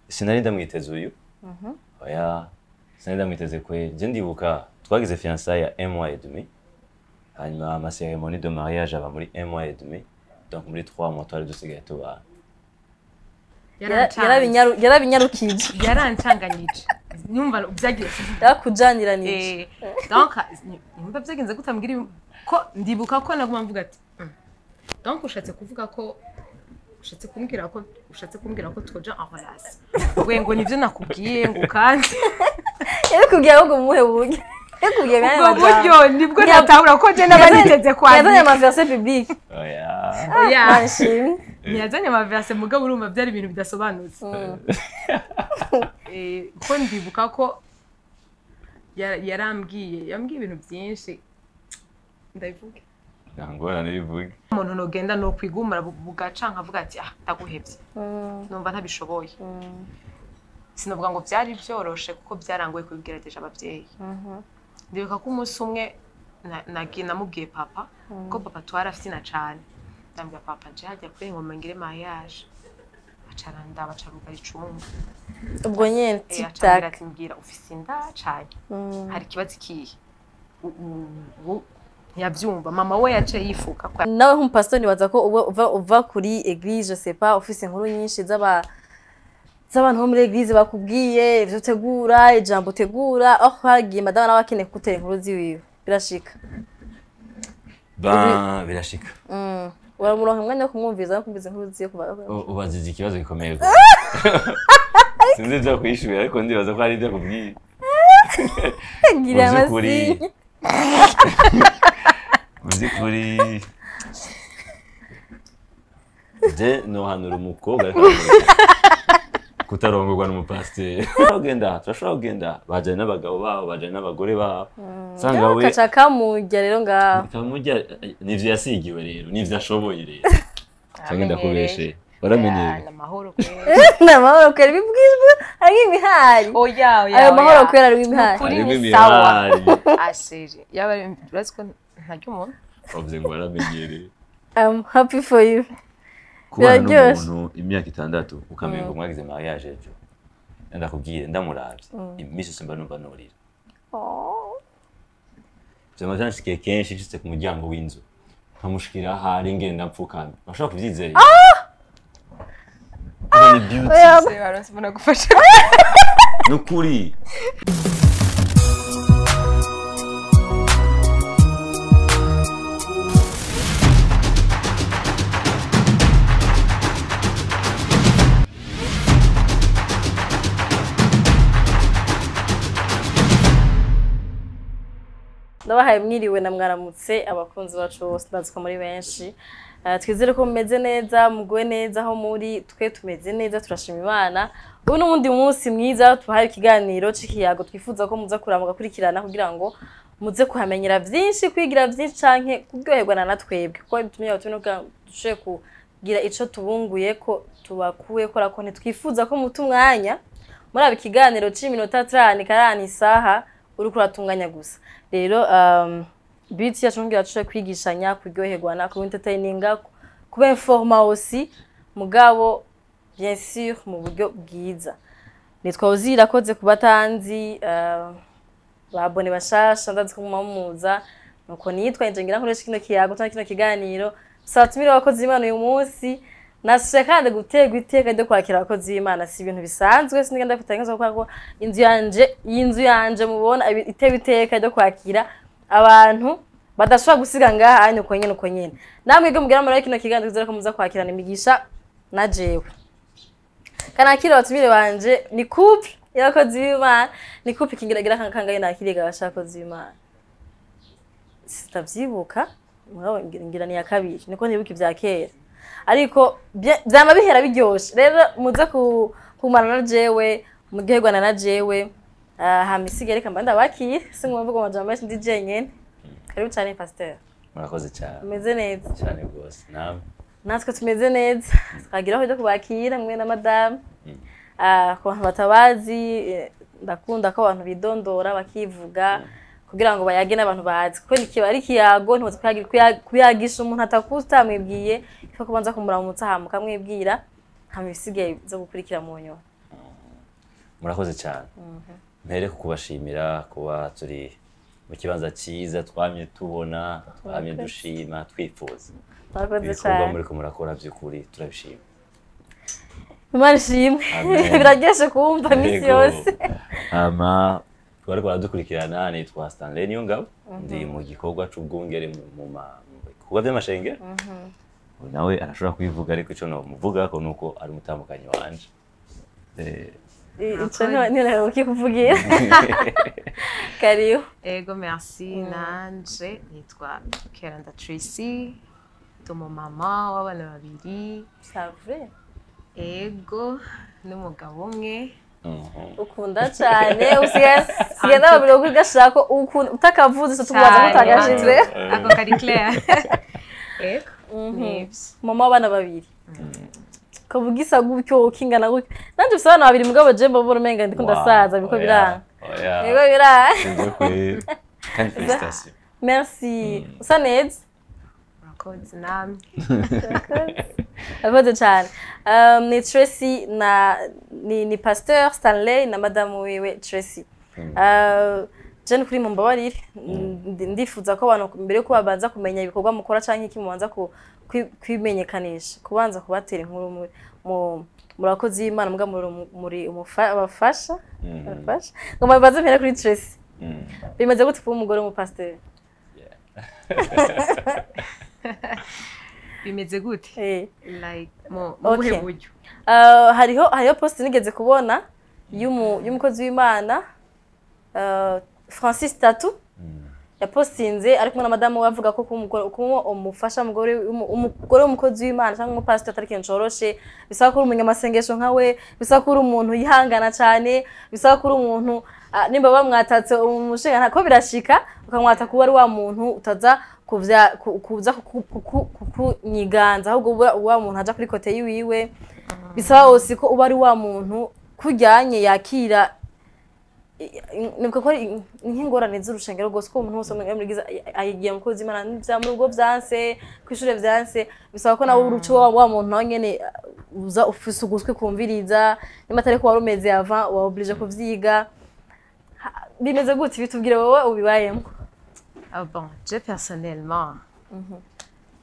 sinari ndamwiteze uyu oya sinari ndamwiteze kwe je ndibuka twagize fiançailles ya 1 mois et demi hanyuma ama cérémonie de mariage aba muri 1 mois et demi donc muri 3 mois twari dusigaye tubana yarabinyarukije yarancanganyije nyumva byagiye yakujanyiranije donc nyumva byagenze gutambwira ko ndibuka ko naguma mvuga ati donc ushatse kuvuga ko ushatse kumbwira ko twoja en relation we ngo nivyo nakubwiye ngo kandi yakubwiye ngo muhe buryo yakubwiye bene buryo nibwo natahura ko je nabaniteze kwa yazanye ama verset public oya mashimwe yazanye ama verset mugabo urumva byari ibintu bidasobanutse ko ndibuka ko yambwiye ibintu byinshi ndabivuga ngora nibivuga umuntu nogenda no kwigumura bugaca nkavuga ati ndaguhebye numva ntabishoboye sinovuga ngo byari byoroshe kuko byarangoye kubigerageje abavyeyi ndibuka ko umunsi umwe namubwiye papa ko papa twarafina cyane ndambwira papa je hajya kuri ngoma ngire mariage acara ndabacaruka icumba ubwo nyene tiktak ati mbwira ufise inda cyane hari kibazo kihe yabyumva mama we yace yifuka kwa nawe nk'umupastor nibaza ko uva kuri église je sais pas ufise inkuru nyinshi z'abantu bo muri église bakubwiye ivyo tegura ijambo tegura hagiye madama nawe akeneye kutera inkuru ziwiwe birashika birashika uramuronka umwanya wo kumwumviza no kumviza inkuru ziyo kuva ubazize ikibazo gikomeye sinzi ibyo kwishura ariko ndibaza ko hari ibyo kubwiye ngira amasi Muzikuri je no hanura umukobwa kutarongorwa n'umupasteur turashobora kugenda bajanye n'abagabo babo bajanye n'abagore babo sanga we kacaka mujya rero ngaho kamujya nivyo yasigiwe rero nivyo ashoboye rero cyangwa kubeshe baramenyeye namahoro kwera bibwizwe ari imihari oya ayo mahoro kwera ari imihari kuri sawa ashiri yaba biraziko ntajya umuntu bavuze ngo baramenyereye I'm happy for you kubana n'umuntu imyaka 6 ukamenya ngo mwagize mariage ejo ndakubwiye ndamuravye imisi simba numva norira byamatanshike kenshi nshitse ku muryango w'inzu nkamushikira hari ngenda mpfukana bashaka kuvyizera ni beauty baronse mbona gufasha nukuri ndabahaye mwiriwe na mwaramutse abakunzi bacu bose ndazuka muri benshi twizere ko mumeze neza muguwe neza aho muri twe tumeze neza turashima Imana ubu n'ubundi munsi mwiza tubahaye ikiganiro c'ikiyago twifuza ko muza kuramuka kurikirana kugira ngo muze kuhamenyera byinshi kwigira byinshi canke kuryoherwa na twebwe kuko bitumye abatunuka dushe kugira ico tubunguye ko tubakuye ko rako ntitwifuza ko mutu mwanya muri aba ikiganiro c'iminota 30 karani isaha uri kuratunganya gusa rero biti yacu ngira tushe kwigishanya kuryoherwa na ku entertaininga kuba informa aussi mugabo bien sûr mu buryo bwiza nitwa uzira koze kubatanzi babone bashasha ndazi ko mumamuza nuko nitwa inje ngira nkoresha kino kiyago cyangwa kino kiganiro satumira abakozi b'Imana uyu munsi nashe kandi gutegwa iteka ryo kwakira abakozi b'Imana si ibintu bisanzwe sinigenda kutangaza ko inzu yanje mubona iteba iteka ryo kwakira abantu badashobora gusiga ngaha ari uko nyene namwe go mugira muri kino kiganiro kizera ko muza kwakirana imigisha na jewe kana kiro batumire banje ni couple y'abakozi b'Imana ni couple kingiragira kangaye nakiriga abashakozi b'Imana sitavyibuka muraho ngira ni ya kabiri niko nibuka ivya kera ariko byama bihera biryoshe rero muze kumana na jewe mugerwana na jewe hamisige reka mbanda bakire singumvuga amajambo menshi ndi jenyene karibu cyane Pasteur murakoze cyane umeze neza cyane gose natwe tumeze neza twagiraho cyo kubakira mwe na madame ko batabazi ndakunda ko abantu bidondora bakivuga kugira ngo bayage n'abantu bazi ko nikibari kiyago ntibaze kuyagisha umuntu atakutamwibwiye ko kubanza kumuramutsa hamuka mwibwira hamisigaye zo gukurikira mu nyuma murakoze cyane mpere kubashimira kuba turi mu kibanza cyiza twamye tubona twamye dushima twifuza murakoze cyane muri ko murakora by'ukuri turabishima Imana ishimwe biraryoshe kumva misi yose ama twari baradukurikirana nitwa Stanley Niyongabo ndi mu gikorwa c'ubwungere mu bikorwa by'amashengero nawe arashobora kubivuga ariko ico no muvuga ko nuko ari umutambukanyi wanje ico none ukikuvugira kariyo ego merci nanje nitwa Keranda Tracy tomo mama w'abana babiri savre ego n'umugabo umwe ukunda cyane usigaye n'ababiri wo kugashaka utakavuze so tubaza kutagashize ako kari clair ego mama w'abana babiri kabugisa gutyo ukingana gutyo nanje ufite abana babiri mugabo je mbabura umenga ndiko ndasaza biko biranga yego biranga kandi félicitations merci usa neza murakoze namwe murakoze cyane ni Tracy ni Pasteur Stanley na madamu wiwe Tracy jene kuri mu mbabarire ndifuza ko abantu mbere ko babanza kumenya ibikorwa mukora canke iki mubanza kwimenyekanisha kubanza kubatera inkuru murakoze y'Imana muga muri abafasha ngo babanze mpera kuri Tracy bimaze gute kuba umugore mu Pasteur bimeze gute like mu buryo hariho post nigeze kubona y'umukozi w'Imana Francis Tatu yapostinze ariko na madamu bavuga ko umufasha umugore w'umukozi w'Imana cyangwa umupastor atari kintu coroshe bisaba ko umunyamasengesho nkawe bisaba ko umuntu yihangana cyane bisaba ko umuntu nimba bamwatatse umushinga ntako birashika ukamwata kuba ari wa muntu utaza kuza kunyiganza ahubwo wa muntu aja kuri kote yiwe bisaba hose ko uba ari wa muntu kujyanye yakira nibwo ko nk'ingorane z'urushengero rwose ko umuntu wose amurigiza ayigiye mu kozi Imana n'ibya mu rugo byanse kwishure byanse bisaba ko nawe urucu wa muntu nawe nyene uza ufise uguswe kumviriza nimba atari ko warumeze avant wa oblige kuvyiga bimeze gute bitubwire wowe ubibayemo bon je personnellement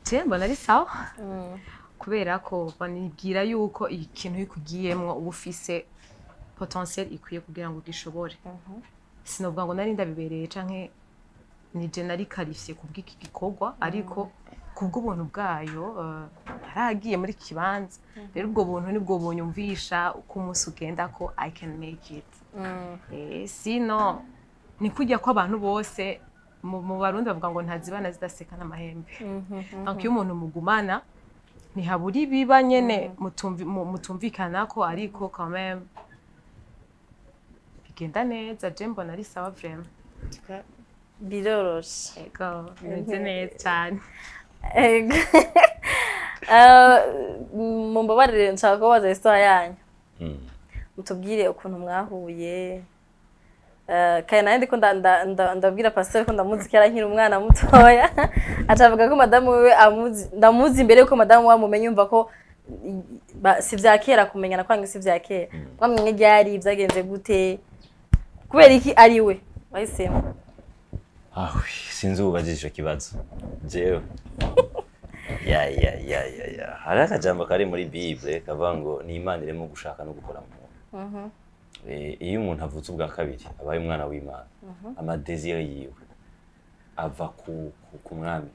je mbona ari sawa kubera ko banibwira yuko ikintu yikugiyemwo ubufise potentiel ikwiye kugira ngo gishobore sinovuga ngo nari ndabibereye canke ni je nari qualifié kubw'iki gikorwa ariko kubw'ubuntu bwayo yaragiye muri kibanza rero ubwo buntu nibwo bunyumvisha uko umunsi ugenda ko I can make it sino ni kujya ko abantu bose mu Barundi bavuga ngo ntazibana zidaseka n'amahembe donc iyo umuntu mugumana ntihaburi biba nyene mutumvikana ko ariko quand même bigenda neza je mbona ari sawa vraiment biroroshe ego bimeze neza cyane mumbabarire nshaka kubaza histoire yanyu mutubwire ukuntu mwahuye kandi nandi ndiko ndabwira Pasteur ko ndamuzi kera nkiri umwana mutoya acavuga ko madamu we ndamuzi imbere yuko madamu wamumenye umva ko si vyakera kumenyana kwanga si vyakera mwamwe ryari byagenze gute kubera iki ari we wahisemo sinzi ubajije ico kibazo jewe hari akajambo kari muri Bible kavuga ngo ni Imana irimo gushaka no gukora mu muntu iyo umuntu avutse ubwa kabiri abaye umwana w'Imana amadesire yiwe ava ku mwami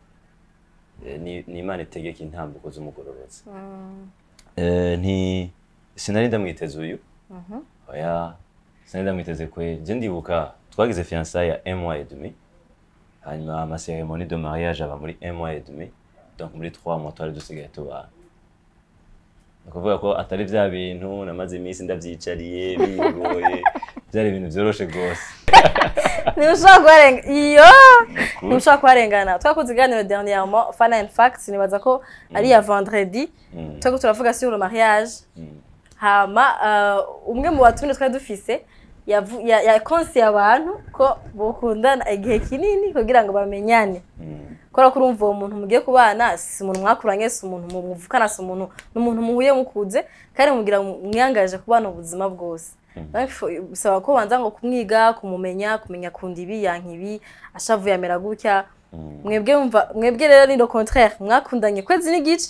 ni Imana itegeka intambuko z'umugororotsi sinari ndamwiteze uyu oya sinari ndamwiteze kwe je ndibuka twagize fiançailles ya 1 mois et demi hanyuma ama cérémonie de mariage aba muri 1 mois et demi donc muri 3 mois twari dusigaye tubana kuvuga ko atari vya bintu namaze iminsi ndavyicariye bigoye byari ibintu byoroshe gose Ntushaka kuharengana twakoze iganiro dernièrement Fun and Facts nibaza ko ari ya vendredi twako turavuga sur le mariage hama umwe mu batumire twari dufise yakonsiye abantu ko bokundana igihe kinini kugira ngo bamenyane kora kurumva uwo muntu mugiye kubana si umuntu mwakuranye si umuntu muvukana si umuntu n'umuntu muhuye mukuze kandi mugira mwiyangaje kubana ubuzima bwose bisaba ko banza ngo kumwiga kumumenya kundi ibi yankibi ashavuye amera gutya mwebwe rero ni le contraire mwakundanye kwezi n'igice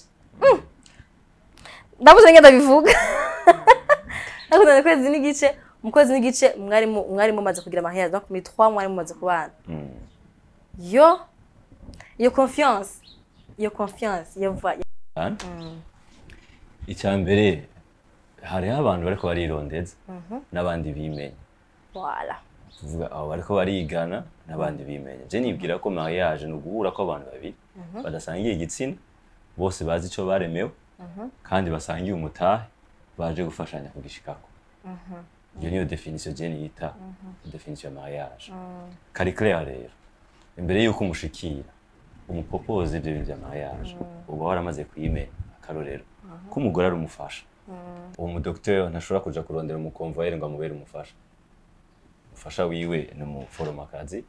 ndabuze ngenda bivuga nakundanye kwezi n'igice mu kwezi n'igice mwari mumaze kugira amaherezo no kumi 3 mwari mumaze kubana iyo confiance yava icyambere hariho abantu bariko barirondeza n'abandi bimenye voilà tuvuga abo bariko barigana n'abandi bimenye je nibwira ko mariage no guhura ko abantu babiri badasangiye igitsina bose bazi ico baremewe kandi basangiye umutahe baje gufashanya kugishikako iyo niyo definition je niyita definition ya mariage kari clair rero imbere yuko umushikira umupropose ibyo bintu bya mariage uba waramaze kuyimenya akarorero ko umugore ari umufasha uwo mudokteur ntashobora kuja kurondera umukonvoyere ngo amubere umufasha wiwe ni umuforomakazi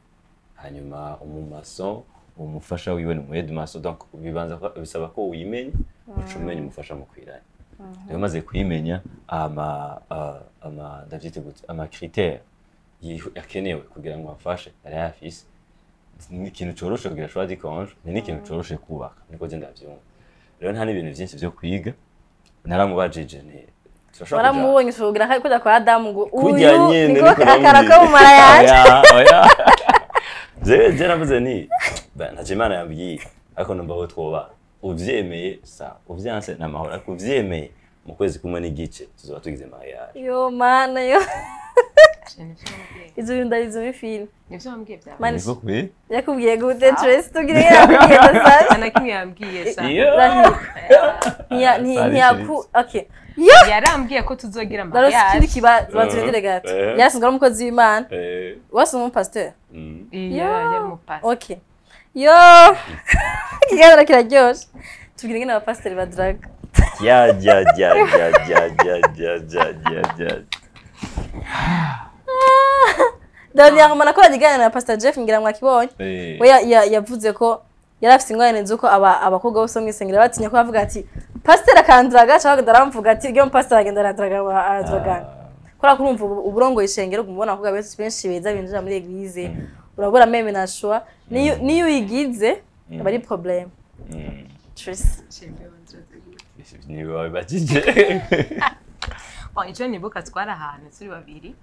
hanyuma umumaso umufasha wiwe ni umuheadmaster donc bisaba ko uyimenye ucumenya umufasha mu kwiranya rero maze kuyimenya ama critères yakenewe kugira ngo afashe ari afise ni ikintu coroshe kugira choix de conge ni ikintu coroshe kubaka niko je ndavyumva rero nta n'ibintu byinshi byo kwiga naramubajije ni waramubonye usugira kuja kwa Adamu ngo uyu niko akarako mu mara yaje je navuze ni ntaje Imana yambwiye ariko numva bo twoba uvyemeye sa uvyanse namahoro ariko uvyemeye mu kwezi kumwe n'igice tuzoba tugize mariage yo mana yo izo ndarizo bifini nivyo wambwiye bya maniko kwe yakubwiye gute Trace tugire yambwiye ndasaba anakimwe yambwiye sa ntiyaku okay yarambwiye ko tuzogira mariage kindi kibazo gato yasinga umukozi w'Imana wase mu pasteur yari mu pasteur okay yo kiganiro kiraryoshe tubwire ngene abapasiteri badraga ya Dernièrement nakora digana na Pastor Jeff ngira mwakibonye we yavuze ko yarafise ingorane zuko abakobwa bose mwisengera batinya ko bavuga ati pastor akandraga cyangwa daramvuga ati ryo pastor agenda aradraga kora kurumva uburongo ishengero kumubona abakobwa benshi beza binjira muri eglise urabura meme na shwa niyo yigize bari problem Tris ni babajije icyo nibuka twara ahantu turi babiri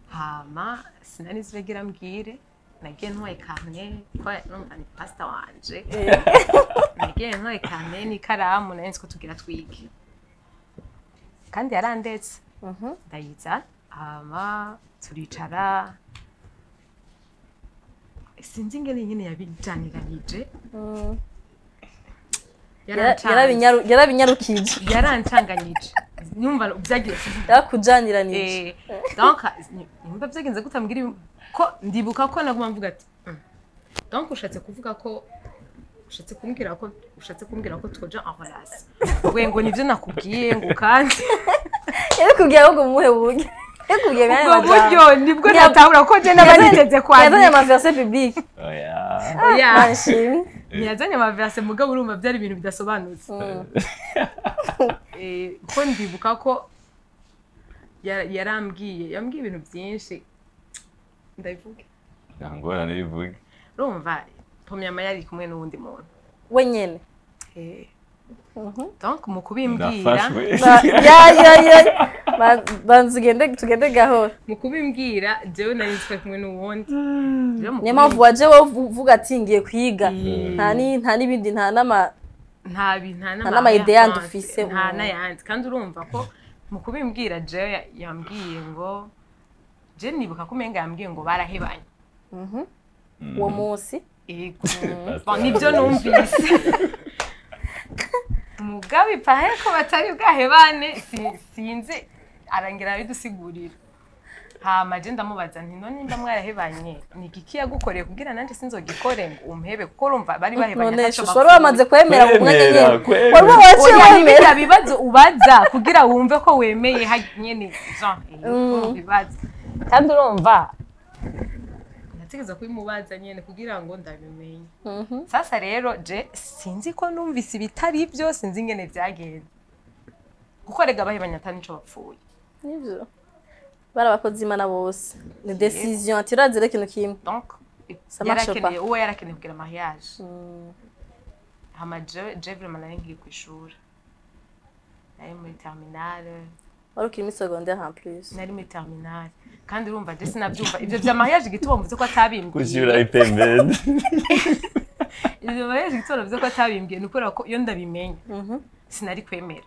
hama sinari ziregira mbwire nagiye ntwaye kamwe kwa ni pastor wanje nagiye ntwaye kamwe n'ikaramu nari nziko tugira twige kandi yarandetse ndayiza hama turicara sinzi ngene nyine yabijaniranije yarabinyarukije yarancanganyije nyumva byagiye yakujaniranije donc nyumva byagenze gutambwira ko ndibuka ko naguma mvuga ati donc ushatse kuvuga ko ushatse kumbwira ko twoja en relation we ngo nivyo nakubwiye ngo kandi yakubwiye ngo muhe buge yakubwiye ngo buryo nibwo natahura ko je nabaniteze kwa yazanye ama verset public oya yazanye ama verset mugabo urumva byari ibintu bidasobanutse ko ndibuka ko yambwiye ibintu byinshi ndabivuga ngora nibivuga urumva pomyama yari kumwe n'undi muntu wenyene donc mu kubimbwira tugende gahoro mu kubimbwira jewe nari nzwe kumwe n'uwundi niyo mpamvu waje uvuga ati ngiye kwiga nta n'ibindi nta n'ama idea dufise nta n'ayandi kandi urumva ko mu kubimbwira jewe yambwiye ngo je nibuka ko umenga yambwiye ngo barahebanye uwo munsi nibyo numvise mugabe pahe ko batari bwahebane sinzi arangira bidusigurira hama je ndamubaza nti none nimba mwarahebanye ni igiki yagukoreye kugira nanje sinzogikore ngo umhebe kuko urumva bari bahebanye ntaco bapfuye wari wamaze kwemera mu mwanya nyene wari waciye wemera bibazo ubaza kugira wumve ko wemeye nyene Jean bibaza kandi urumva nategeza kubimubaza nyene kugira ngo ndabimenye sasa rero je sinzi ko numvise ibitari byo sinzi ingene byagenze kuko rega bahebanye atani nico bapfuye nivyo barabakoze imana bose ni decision atirazire kintu kimwe donc yarakeneye uwo yarakeneye kugira mariage hama je vraiment nari ngiye kwishura nari muri terminale wari ukiri muri secondaire en plus nari muri terminale kandi urumva je sinavyumva ivyo vya mariage gituma mvuze ko atabimbwiye kushura ipembeni ivyo mariage gituma mvuze ko atabimbwiye nukora ko iyo ndabimenya sinari kwemera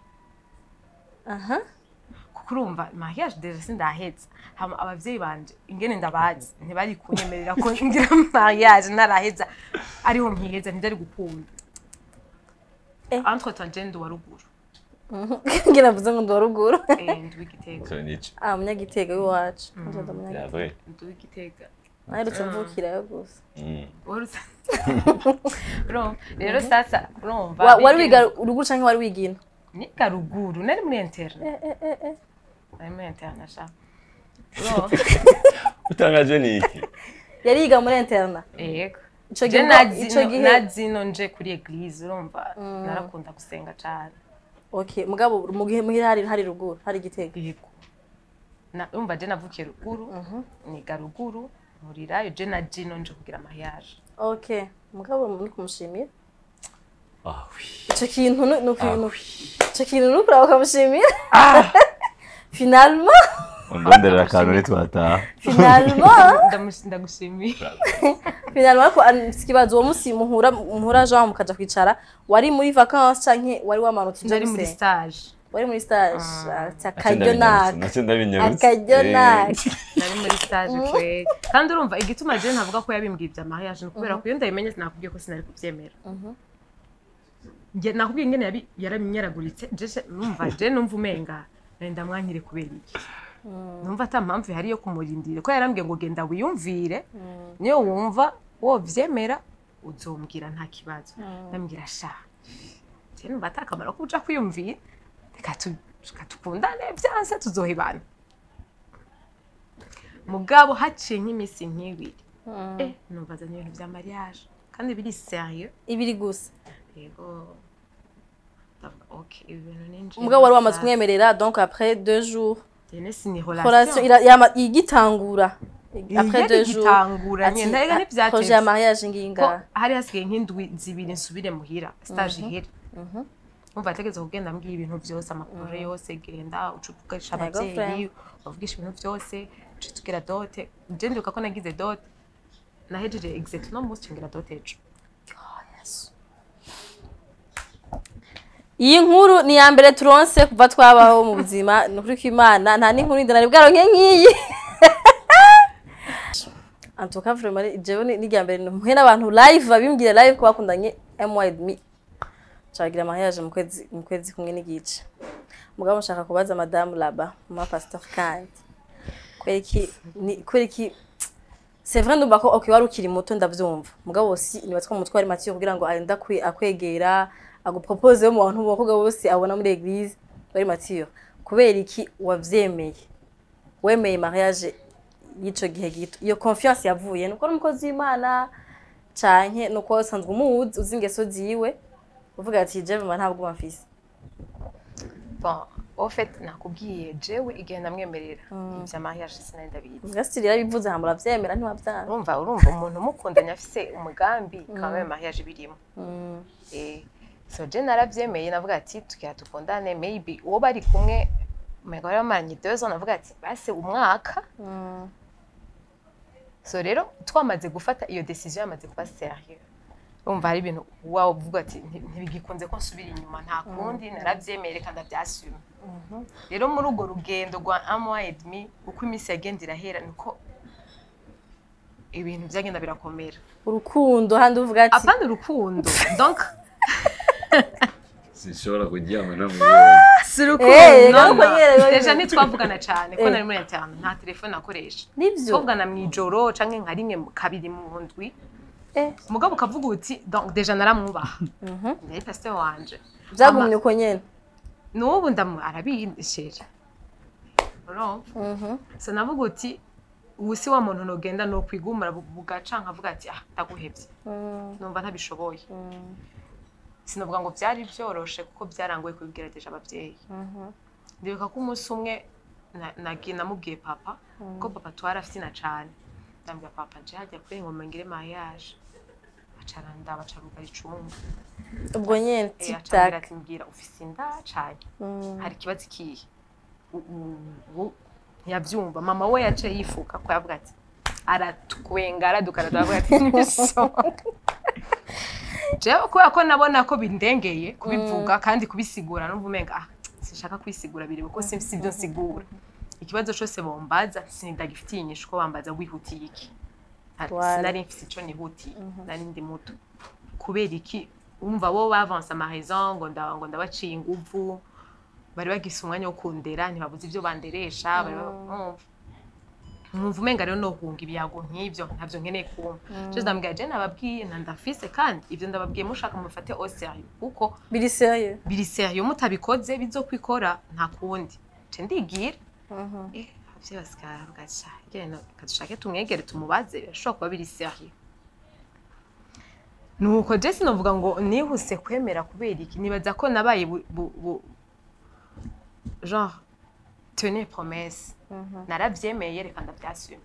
kurumva mariage deje sindahetse hama abavyeyi banje ingene ndabazi ntibari kunyemerera ko ngira mariage naraheza ariho mpiheza ntidari gukunda entre temps gendo wa ruguru ngira mvuze ngo ndo ruguru ndwigitega munyagitega w'iwacu ndwigitega aherutse mvukirayo gusa rero sasa urumva wari wiga ruguru canke wari wigina niga ruguru nari muri interne nari muri interne sha utangaje niki yari yiga muri interne yego ico gihe nazino nje kuri eglise urumva narakunda gusenga cyane okay mugabo mu gihe muhira hari ruguru hari gitega yego na urumva je navukiye ruguru niga ruguru murirayo je na jino nje kugira mariage okay mugabo muri kumushimira oui ico kintu ico kintu nukura bakamushimira finalement ondondera akantu nitwataha finalement ndagushimira finalement ko ikibazo uwo musi muhura Jean mukaja kwicara wari muri vacances canke wari wamanutse nari muri stage wari muri stage akajyonak nari muri stage kwe kandi urumva igituma je ntavuga ko yabimbwiye bya mariage kubera ko iyo ndabimenye sinakubwiye ko sinari kubyemera nge nakubwiye ingene yaramenyeraguritse je numva je numva umenga nenda mwankire kubera iki numva ata mpamvu hari yo kumurindira ko yarambwiye ngo genda wiyumvire niyo wumva wo vyemera uzombwira nta kibazo ndambwira sha je numva atakamara ko uja kwiyumvira reka tukundane byanse tuzohibana mugabo haciye nk'imisi nk'ibiri numva zanye ibintu vya mariage kandi biri sérieux ibiri gusa yego okay ibintu ninje mugabo wari wamaze kumwemerera donc après 2 jours Tenesi ni relation igitangura après 2 jours igitangura nyenda ega n'ivyateye projet ya mariage nginga hari hasigaye nk'indwi zibiri nsubire muhira stage ihera umva ategeze kugenda mbwiye ibintu byose amakuru yose genda ucupugasha abavyeyi bavugisha ibintu byose tugira dote je ndibuka ko nagize dote nahejeje exact no musi ngira dote ejo iyi nkuru ni ya mbere turonse kuva twabaho mu buzima nukuri ko Imana nta n'inkuru ndana bwaronke nkiyi antuka vraiment jewe ni ya mbere muhe n'abantu live babimbwira live ko bakundanye MyJourney chagira mariage mu kwezi kumwe n'igice mugabo nshaka kubaza madame Laba ma Pasteur kandi kwereki c'est vrai ndumva ko okay wari ukiri muto ndavyumva mugabo si nibatwa mu mutwe ari Mathieu kugira ngo aenda akwegera agupropose mu bantu bakobwa bose abona muri eglise bari Mathieu kubera iki wavyemeye wemeye mariage yico gihe gito iyo confiance yavuye nuko n'umukozi w'Imana canke nuko sanzwe umuzi uzingeso ziwe uvuga ati je mama ntabwo bamfise bon au fait nakubwiye jewe igenda mwemerera ivya mariage sinenda bizi ngasiri yarabivuze hamura vyemera ntiwavyana urumva umuntu mukundanya afise umugambi kamwe mariage birimo so je naravyemeye navuga ati tukiya tukundane maybe uwo bari kumwe mego yamaranye 2 ans navuga ati base umwaka so rero twamaze gufata iyo decision yamaze kuba sérieux umva hari ibintu wawo uvuga ati ntibigikunze ko nsubira inyuma nta kundi naravyemeye kandi byasume rero muri ugo rugendo rwa MyJourney uko imisi yagendira hera niko ibintu byagenda birakomera urukundo handi uvuga ati apana urukundo donc sinshobora kuryama namubonye deja ntitwavugana cyane ko nari muri internet nta telefone nakoresha twavugana mwijoro canke nka rimwe kabiri mu ndwi mugabo ukavuga uti donc deja naramwubaha ndari pasteur wanje byagumye uko nyene n'ubu arabindishije so navuga uti ubusi wa muntu nogenda no kwigumura bugaca nkavuga ati ndaguhevye numva ntabishoboye sinovuga ngo byari byoroshe kuko byarangoye kubigerageje abavyeyi ndibuka ko umunsi umwe namubwiye papa ko papa twarafite cyane ndambwira papa nje hajya kuri ngoma ngire mariage acaranda bacaruga icumba ubwo nyene tic-tac mbwira ufise inda cyane hari kibazo kihe ntiyabyumva mama we yace yifuka ko yavuga ati aratwenga aradukana avuga ati niso jewe kubera ko nabona ko bindengeye kubivuga kandi kubisigura numva umenga sinshaka kwisigura biri kuko simfise ibyo nsigura ikibazo cyose bombaza sinidagifitiye inyishu ko bambaza wihutiye iki sinari mfise ico nihutiye nari ndi muto kubera iki umva bo bavance ama raison ngo ndabaciye inguvu bari bagise umwanya wo kundera ntibabuze ibyo banderesha bari mwumva umenga rero no hunga ibyago nk'ibyo ntavyo nkeneye kumva je ndambwira je nababwiye ndafise kandi ivyo ndababwiye mushaka mufate au sérieux kuko biri sérieux mutabikoze bizokwikora nta kundi je ndigira avye basikara gacha gene kadushake tumwegere tumubaze birashobora kuba biri sérieux nuko je sinovuga ngo nihuse kwemera kubera iki nibaza ko nabaye genre tenez promesse naravyemeye reka ndavyasume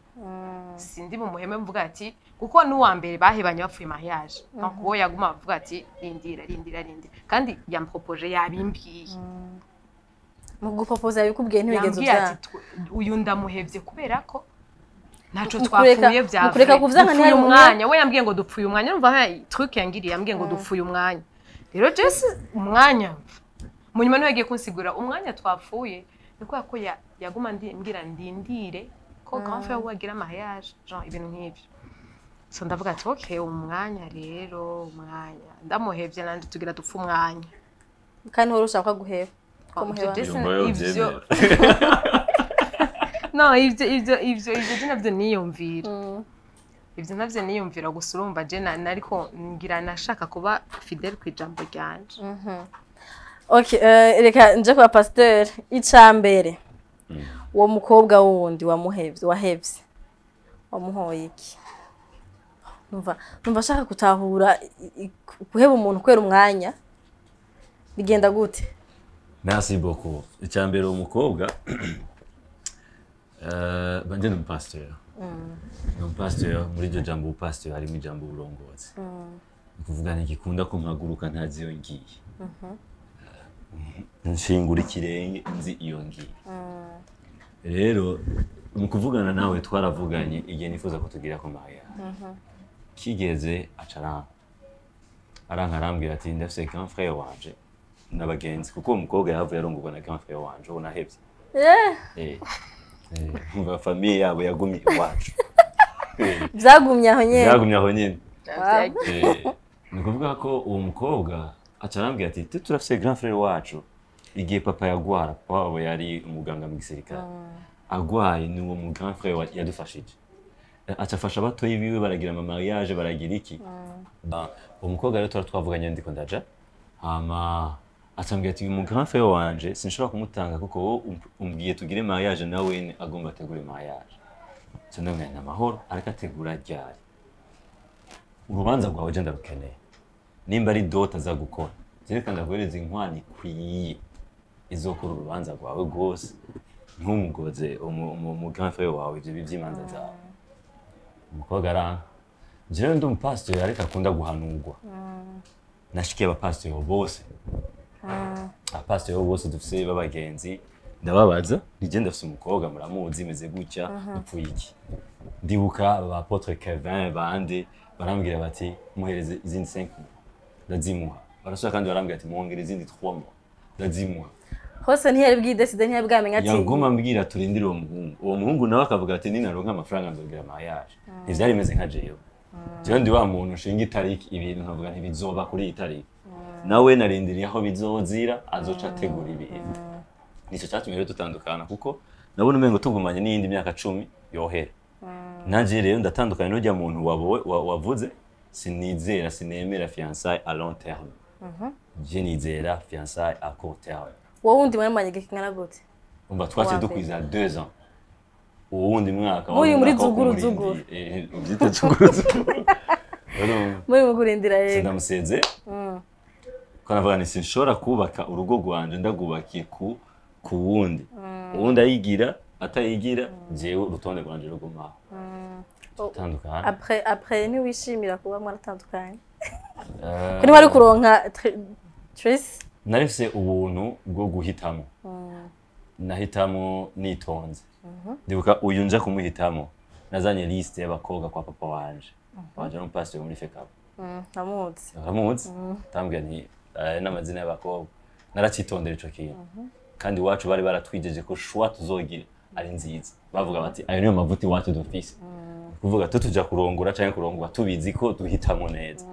sindi mu muheme mvuga ati kuko nuwa mbere bahebanye bapfuye mariage donc bo yaguma avuga ati rindira kandi yampropoje yabimbwiye mu gupropose yabikubwiye ntibigeze ati uyu ndamuhevye kubera ko ntaco twapfuye byavuye kureka kuvyanga ntihari umwanya we yambwiye ngo dupfuye umwanya numva truc yangiriye yambwiye ngo dupfuye umwanya rero Jesse umwanya munyuma no yagiye kunsigura umwanya twapfuye niko ko yaguma mbwira ndindire ko grand frère wagira mariage genre ibintu nk'ibyo so ndavuga ati okay umwanya rero ndamuhevye nandi tugira dupfa umwanya kandi horo ushaka guheba ko muheba ivyo no ivyo navyo niyumvira ivyo navyo niyumvira gusa urumva je nariko ngira nashaka kuba fidèle kwijambo ryanje Okay, reka nje kwa Pasteur icambere. Uwo mukobwa wundi wahevye. Wamuhoye iki? Numva shaka kutahura kuheba umuntu kwera umwanya. Bigenda gute? Merci beaucoup. Icambere umukobwa banje ni Pasteur. Pasteur muri iryo jambo Pasteur harimo ijambo uburongozi. Kuvugana igikunda ko mpaguruka ntazi yo ngiye. Nshingura ikirenge nzi iyo ngiye. Rero mu kuvugana nawe twaravuganye igihe nifuza ko tugira ko mariage. Kigeze arambwira ati ndafise grand frère wanje n'abagenzi kuko umukobwa yavuye arongorwa na grand frère wanje ubu nahevye. Mu famille yabo yagumye iwacu. Byagumye aho nyene. Ni kuvuga ko uwo mukobwa acarambwira ati turafise grand frère wacu igihe papa yagwara wabo yari umuganga mu gisirikare agwaye ni uwo mu grand frère yadufashije acafasha abatoyi biwe baragira ama mariage baragira iki umukobwa rero twavuganye ndiko ndaja hama acambwira ati mu grand frère wanje sinshobora kumutanga kuko wo umbwiye tugire mariage nawe agomba ategure mariage so ndamenya amahoro ariko ategura ryari urubanza rwawe je ndarukeneye nimba ari dota za gukora zereka ndaguhereza inkwani ikwiye izokora urubanza rwawe rwose ntumugoze mu grand frère wawe ibyo by'imanza zawe umukobwa aranga jewe ndi umupasteur ariko akunda guhanurwa nashikiye abapasteur bose abapasteur bose dufise babagenzi ndababaza nije ndafise umukobwa muramuzi meze gutya dupfuye iki ndibuka aba apotre Kevin bande barambwira bati muhereze izindi 5 ndazimuha barashaka kandi barambwira ati muhongere izindi 3 mois ndazimuha hose ntiyari bwideside ntiyari bwamenya ati yaguma mbwira turindire uwo muhungu nawe akavuga ati ninaronka amafaranga nzogira mariage ntivyari meze nka jewe ndi wa muntu nshinga itariki ibintu nkavuga ntibizoba kuri iyi tariki nawe narindiriye aho bizozira azoca ategura ibintu nico cyatumye rero dutandukana kuko nabona umengo tugumanye n'iyindi myaka 10 yohera nanje rero ndatandukanye n'ujya muntu wavuze sinizera sinemera fiançailles à long terme je nizera fiançailles à court terme wowe undi mwamanye gikingana gute umva twace dukwiza 2 ans uwundi mwaka muri zuguru ubyita zuguru muri mugurindira yego sindamuseze ko navuga ni sinshobora kubaka urugo rwanje ndagubakiye ku wundi uwundi ayigira atayigira jewe urutonde rwanje rugumaho tandukana après ni wishimira kuba mwaratandukanye kuri wari kuronka Trace narifise ubuntu bwo guhitamo nahitamo nitonze ndibuka uyu nja kumuhitamo nazanye liste y'abakobwa kwa papa wanje wanje no Pasteur muri fekabo namuzi tambwira nti n'amazina y'abakobwa naracitondera ico kintu kandi wacu bari baratwijeje ko shwa tuzogira ari nziza bavuga bati ayo niyo mavuti wacu dufise kuvuga tutuja kurongora canke kurongwa tubizi ko duhitamo neza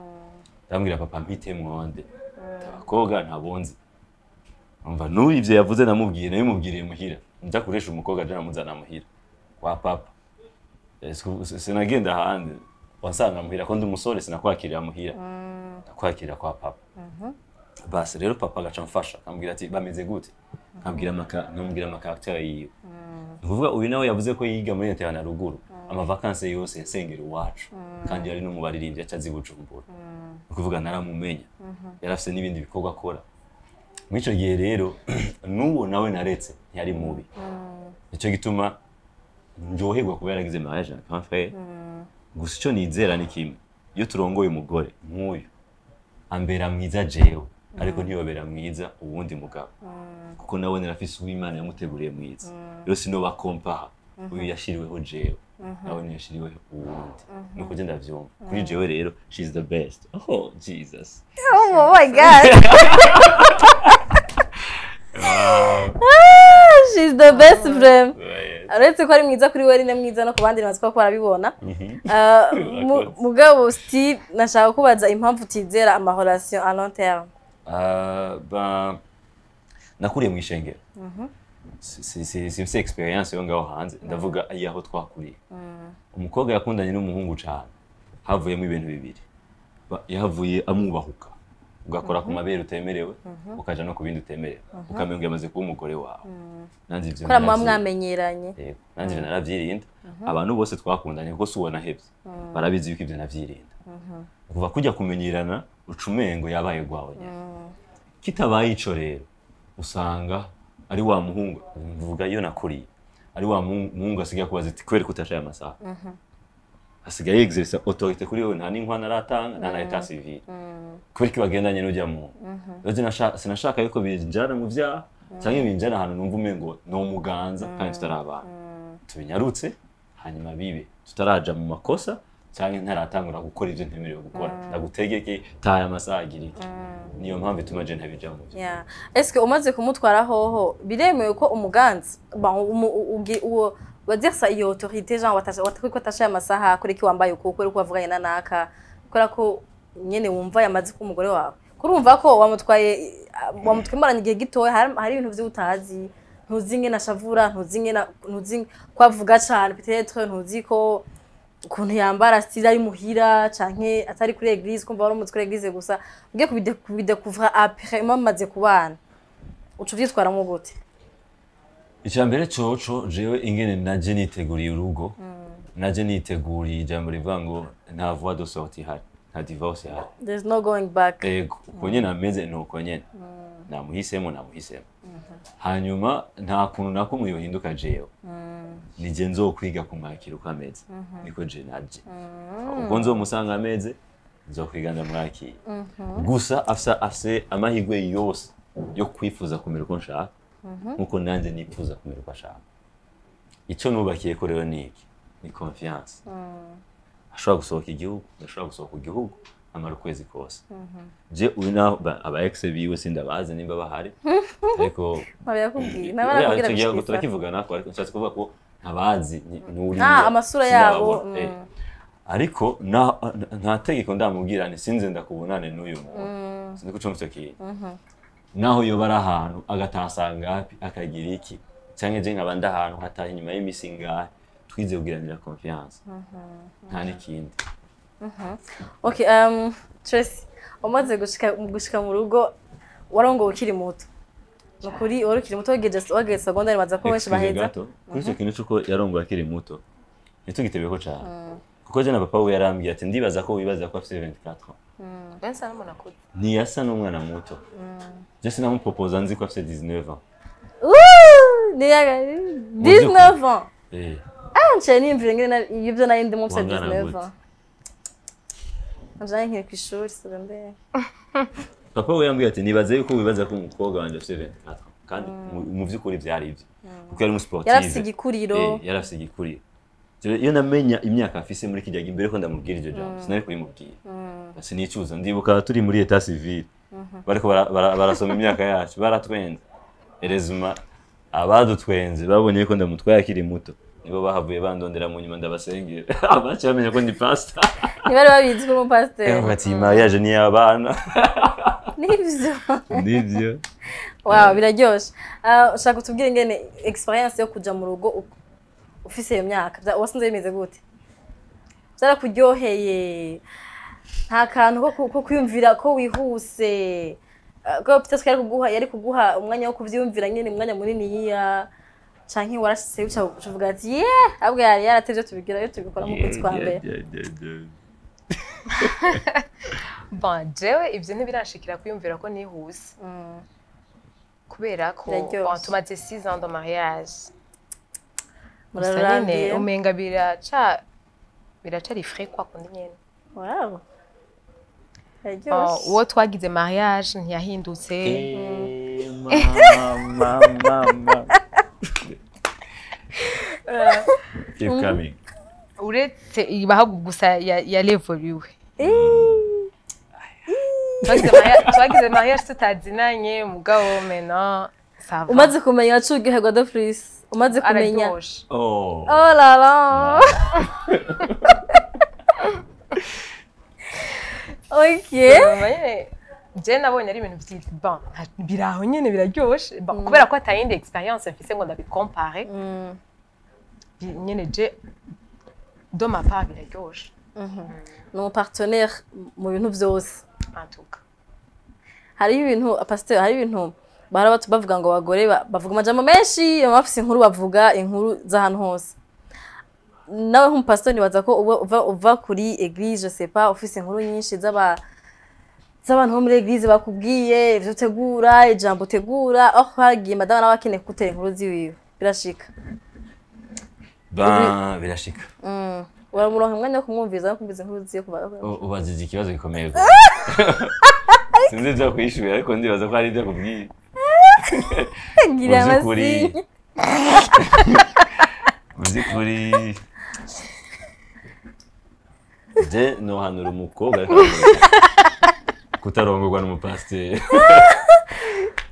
tambwira papa mpite mwonde abakobwa ntabonzi umva n'ivyo yavuze namubwiye nayo mubwiriye muhira nza kuresha umukobwa jana muzana muhira kwa papa sinagenda handi wansanga muhira ko ndi umusore sinakwakirira muhira nakwakirira kwa papa basi rero papa gaca mfasha kambwira ati bameze gute nkambwira amakaraktere yiwe kuvuga uyu nawe yavuze ko yiga muri Interna ruguru ama vacances yose yasengera iwacu kandi yari no mu baririmbyi acazi Bujumbura kuvuga naramumenya yarafise n'ibindi bikorwa akora mwico gihe rero nuwo nawe naretse yari mubi ico gituma njoherwa kubera yagize mariage na grand frère gusa ico nizera ni kimwe iyo turongoye umugore nk'uyu ambera mwiza jewe ariko ntiyobera mwiza uwundi mugabo kuko nawe narafise uw'Imana yamuteguriye mwiza rero sino bakompaha uyu yashiriweho jewe nawe ntiyashiriweho uwundi nuko je ndavyumva kuri jewe rero she's the best oh Jesus oh my god she's the best friend aretse ko ari mwiza kuri we mwiza no kubandi nazi ko barabibona mugabo Steve nashaka kubaza impamvu tizera ama relation à long terme nakuriye mu ishengero si experience yo ngaho hanze ndavuga ayaho twakuriye umukobwa yakundanye n'umuhungu cyane havuyemo ibintu bibiri yahavuye amubahuka ugakora ku mabere utemerewe ukaja no kubindi utemerewe ukamenga yamaze kuba umugore wawe nanzi ivyo kora mwamenyeranye yego nanzi ivyo naravyirinda abantu bose twakundanye kuko subona hevye barabizi yuko ivyo navyirinda kuva kujya kumenyerana ucumengo yabaye gwawe kitabaye ico rero usanga ari wa muhungu mvuga iyo nakuriye ari wa muhungu asigaye kubaza ati kweri kutashaye amasaha asigaye exercer autorité kuri we nta n'inkwana aratanga nta na état civil kweri kibagendanye n'ujya mu rero sinashaka yuko binjana mu vyaha cyangwa binjana ahantu numva umengo no muganza kandi tutarabana tubinyarutse hanyuma bibe tutaraja mu makosa cyangwa ntaratangura gukora ivyo ntemerewe gukora ndagutegeke taye amasaha agiriki niyo mpamvu ituma je ntabija mu vyo est-ce umaze kumutwara hoho biremewe ko umuganza uwo badirsa iyo autorité genre watakiko tashaye amasaha kuri ki wambaye uko uri kuvuganye na naka kora ko nyene wumva yamaze ku umugore wawe kurumva ko wamutwemaranye igihe gitoya hari ibintu vy'utazi ntuzi ngena shavura ntuzi kwavuga cyane peut-être ntuzi ko ukuntu yambara style ari muhira canke atari kuri église kumva wari umutwe église gusa ugiye kubidekuvra après mamaze kubana ucu vyitwaramwo gute Icambere coco jewe ingene naje niteguriye urugo naje niteguriye ijambo rivuga ngo nta voie de sortie hari nta divorce hari there's no going back ego ukonye nameze nuko nyene namuhisemo hanyuma nta kuntu nakumwe yohinduka jewe nije nzokwiga kumwakira uko ameze niko je naje ubwo nzomusanga ameze nzokwiga ndamwakira gusa afise amahirwe yose yo kwifuza kumera uko nshaka nkuko nanje nifuza kumera uko ashaka ico nubakiye ko rero niki ni confiance ashobora gusohoka igihugu ndashobora gusohoka igihugu amara ukwezi kose je uyu naho aba ex biwe sindabazi nimba bahari ariko babyakubwiye nabarakugira ngo turakivugana ko ariko nshatse kuvuga ko ntabazi nuri amasura yabo ariko nta tegeko ndamubwirane sinze ndakubonane n'uyu muntu siniko cumva icyo kintu naho yoba ari ahantu agatasanga hapi akagira iki cyangwa je nkaba ndahantu hataha inyuma y'imisi ngahe twize kugiranira confiance nta n'ikindi. Okay, Tracy, umaze gushika mu rugo warongowe ukiri muto. Nukuri wari ukiri muto wageze secondaire maze ko benshi baheza. Kuri icyo kintu cyuko yarongowe akiri muto. Ntitugitebeko cyane. Kuko je na papa we yarambwiye ati ndibaza ko wibaza ko afite 24 ans. Bensa n'umuntu akuru. Ntiyasa n'umwana muto. Je sinamuproposa nzi ko afite 19 ans. Niyaga 19 ans. Nje nimvire ngene ibyo nari ndimo mfite 19 ans. Nje nkiri ku ishuri secondaire. Papa we yambwiye ati nibaze yuko wibaza ko umukobwa wanje afite 24 ans kandi mu by'ukuri byari ibyo. Kuko yari umusportive. Yarafise igikuriro. Yarafise igikuriro. Iyo namenya imyaka afise muri kijyaga imbere ko ndamubwira iryo jambo sinari kurimubwira. Sinicuza ndibuka turi muri état civil. Bariko barasoma imyaka yacu baratwenze. Erezuma abadutwenze babonye ko ndamutwaye akiri muto. Nibo bahavuye bandondera mu nyuma ndabasengera. Abacha bamenye ko ndi pastor. Nibari babizi ko pasteur. Bati yaje ni abana. Nivyo. Wow, biraryoshe. Ushaka kutubwira ngene experience yo kuja mu rugo ufise iyo myaka wasanze bimeze gute? Byarakuryoheye nta kantu ko kwiyumvira ko wihuse ko peut-être yari kuguha umwanya wo kuvyumvira nyene umwanya munini yiya canke warashitse uvuga ati abwe yari yaratevye tubigira yo tubikora mu kwezi kwa mbere. Bon, jewe ibyo ntibirashikira kwiyumvira ko nihuse. Kubera ko tumaze 6 ans de mariage. Murarambye umenga biracari frais kwa kundi nyene. Wow. Uwo twagize mariage ntiyahindutse. Mama. Keep coming. Uretse ibahagu gusa ya level iwe. Twagize mariage tutazinanye mugabo mena sava. Umaze kumenya acugihego de plus. Umaze kumenya. Oh la la. Okay. Je nabonye ari ibintu byitwa bon biraho nyene biraryoshe kubera ko atayindi experience mfise ngo ndabicompare. Nyene je do ma part biraryoshe. No partenaire mu bintu byose. En tout cas. Hari ibintu Pasteur hari ibintu bahora bavuga ngo abagore bavuga amajambo menshi bafise inkuru bavuga inkuru z'ahantu hose. Nawe nk'umupasteur nibaza ko uva kuri église je sais pas ufise inkuru nyinshi z'abantu bo muri église bakubwiye ivyo utegura ijambo utegura hagiye madama nawe akeneye kugutera inkuru ziwiwe birashika. Birashika. Uramuronka umwanya wo kumwumviza no kumviza inkuru ziyo kuva. Ubajije ikibazo gikomeye. Sinzi byo kwishura ariko ndibaza ko ari byo kubwiye. Ngira amasi. Muzikuri. Je no hanura umukobwa kutarongorwa n'umupasteur.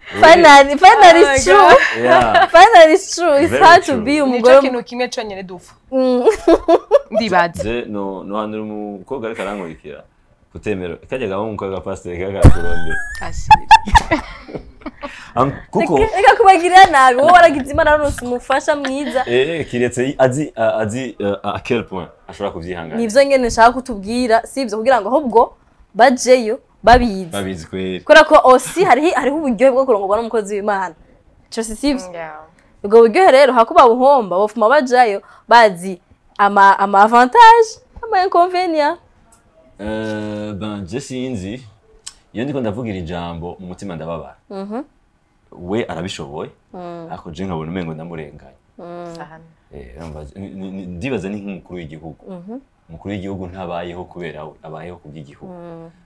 Finally it's true. Yeah. Finally it's true. It's hard to be umugore. Kintu kimwe cyonyine dufa. Ndibaze. Je no hanura umukobwa ariko arankurikira. Kutemera. Kajyaga mu mukobwa pasteur kagakurondera. Asiri. Kuko eka kubagira nabi wowe waragize imana n'urusi umufasha mwiza kiretse azi à quel point ashobora kuvyihangana nivyo nyene nshaka kutubwira sivyo kugira ngo ahubwo bajeyo babizi kweri kora ko osi hariho uburyohe bwo kurongorwa n'umukozi w'Imana cyo sivyo ubwo buryohe rero hakuba buhomba bofuma bajayo bazi ama avantage ama inconvénient je sinzi iyo ndiko ndavugira ijambo mu mutima ndababara we arabishoboye ako je nkabona umengo ndamurenganya ndibaza ni nk'umukuru w'igihugu umukuru w'igihugu ntabayeho kubera we abayeho kuby'igihugu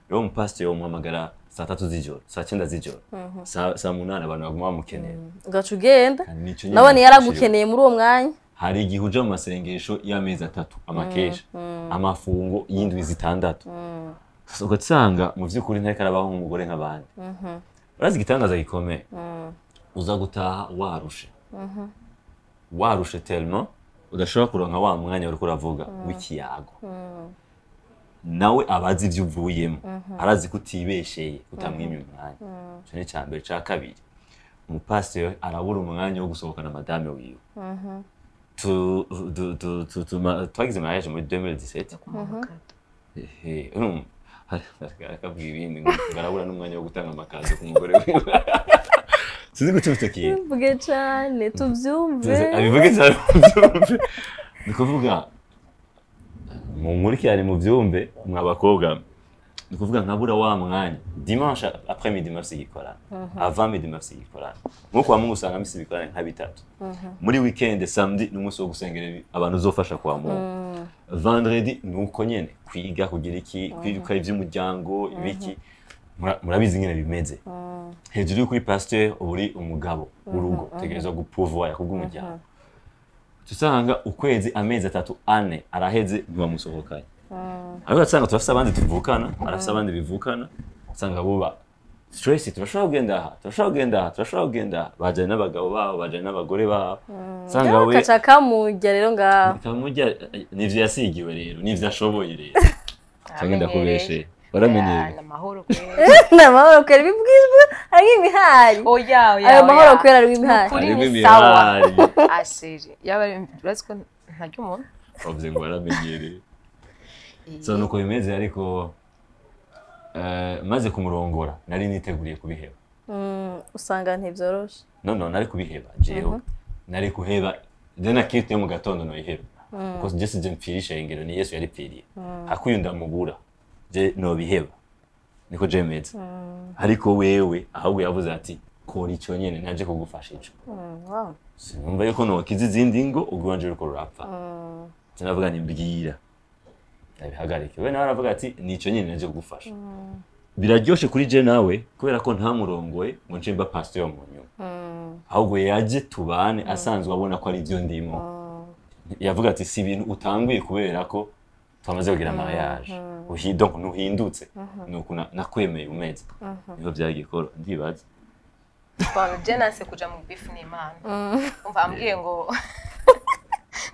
rero umupasteur umuhamagara saa 3 z'ijoro saa 9 z'ijoro saa 8 abantu baguma bamukeneye ugaca ugenda nabone yaragukeneye muri uwo mwanya hari igihe uja mu masengesho y'amezi 3 amakesha amafungo y'indwi zitandatu ugasanga mu vy'ukuri ntari karabaho nk'umugore nk'abandi urazi igitangaza gikomeye uza gutaha warushe tellement udashobora kuronka wa mwanya uriko uravuga w'ikiyago nawe abazi ivyo uvuyemo arazi kutibesheye utamwimye umwanya cyo ni cyambere ca kabiri umupasteur arabura umwanya wo gusohokana madame wiwe twagize mariage muri 2017 akabwira ibindi ngarabura n'umwanya wo gutanga amakazi ku mugore wiwe sinzi gucumstakiye mvuge cyane tuvyumve abivuge cyane tuvyumve nikuvuga mu nkurikirane mu vyumve mwabakobwa nikuvuga nkabura wa mwanya dimanche après midi mafisi gikorana avant midi mafisi gikorana nkuko wamungu usanga misi bikorana nka bitatu muri weekend samedi n'umunsi wo gusengera abantu uzofasha kwa Mungu vendredi nuko nyene kwiga kugira iki kwiruka ivy'umuryango ibiki murabizi nyene bimeze hejuru kuri pasteur uri umugabo urugo tegerezwa gupouvoir kubw'umuryango tusanga ukwezi amezi 3 ane araheze ntiwamusohokanye ariko asanga turafise abandi tuvukana arafise abandi bivukana asanga buba stress turashobora kugenda bajanye n'abagabo babo bajanye n'abagore babo asanga we kacaka mujya rero ngaho kamujya nivyo yasigiwe rero nivyo ashoboye rero cyangwa kubeshe waramenyeye amahoro namahoro kwera bibwizwe ari imihari oya ayo mahoro kwera ari imihari kuri sawa ashiri yaba biraziko ntajya umuntu bavuze ngo waramenyereye so nuko bimeze ariko maze kumurongora nari niteguriye kubiheba usanga ntivyoroshe no nari kubiheba jewe nari kuheba dena kite mu gatondo no iheba kuko je sije mpfirisha ingero ni Yesu yaripfiriye akuyunda mubura je no biheba niko je meze ariko wewe ahubwo yavuze ati kora ico nyene naje kugufasha ico wow sinumva yuko no kizizindi ngo ugwanje ruko rurapfa sinavuga ni mbwira abihagarike we nawe aravuga ati nico nyene naje kugufasha biraryoshe kuri je nawe kubera ko nta murongoye ngo nshimba pasteur mu nyuma ahubwo yaje tubane asanzwe abona ko ari byo ndimo yavuga ati si ibintu utanguye kubera ko twamaze kugira mariage donc nuhindutse nuko nakwemeye umeze niho byagikora ndibaza Bon, jenase kuja mu beef n'Imana umva ambwiye ngo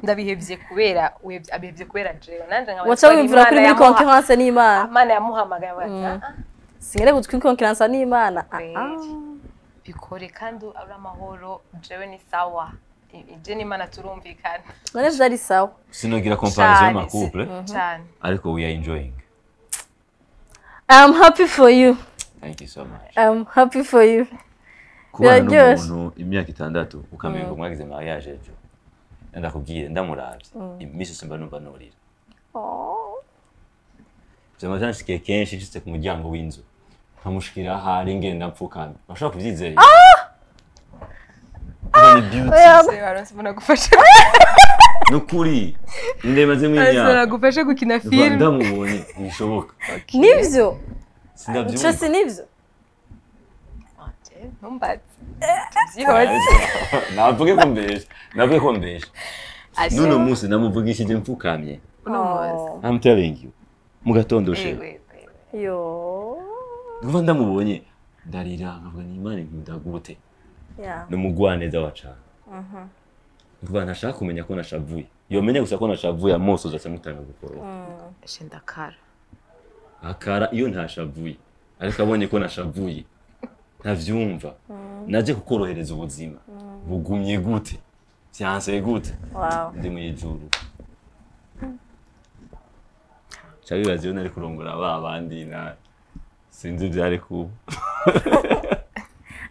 ndabihevye kubera abihevye kubera jewe nanje nkaba wacha wimvura kuri muri concurrence n'Imana Imana yamuhamagaye bati singere gutwi concurrence n'Imana bikore kandi ari amahoro jewe ni sawa je n'Imana turumvikana none vyari sawa sinogira comparison ma couple cyane ariko we are enjoying I'm happy for you thank you so much I'm happy for you kubana n'umuntu imyaka 6 ukamenga mwagize mariage ejo ndakubwire ndamuravye imisi simba numva norira Zama janshike kenshi nshitse ku muryango w'inzu nkamushikira hari ngenda mpfukana bashaka kuvyizera ni beauty baronse gufasha nukuri ndemaze mw'inya baragufasha gukina film ndamubonye bishoboka nivyo sindavyumva cyose nivyo ntumbaze navuge ko mbesha nuno munsi namuvugishije mfukamye I'm telling you mu gatondo she yo Nuva ndamubonye ndarira nkavuga ni Imana nkunda gute numugwaneza wacana Nuva ntashaka kumenya ko nashavuye yomenya gusa ko nashavuye amoso uzase mutanga gukora ndakara akara iyo ntashavuye ariko abonye ko nashavuye ntavyumva naje kukorohereza ubuzima bugumye gute byanse gute ndi mu ijuru Chabibaziyo nari kurongora abandi na sinzi byari ku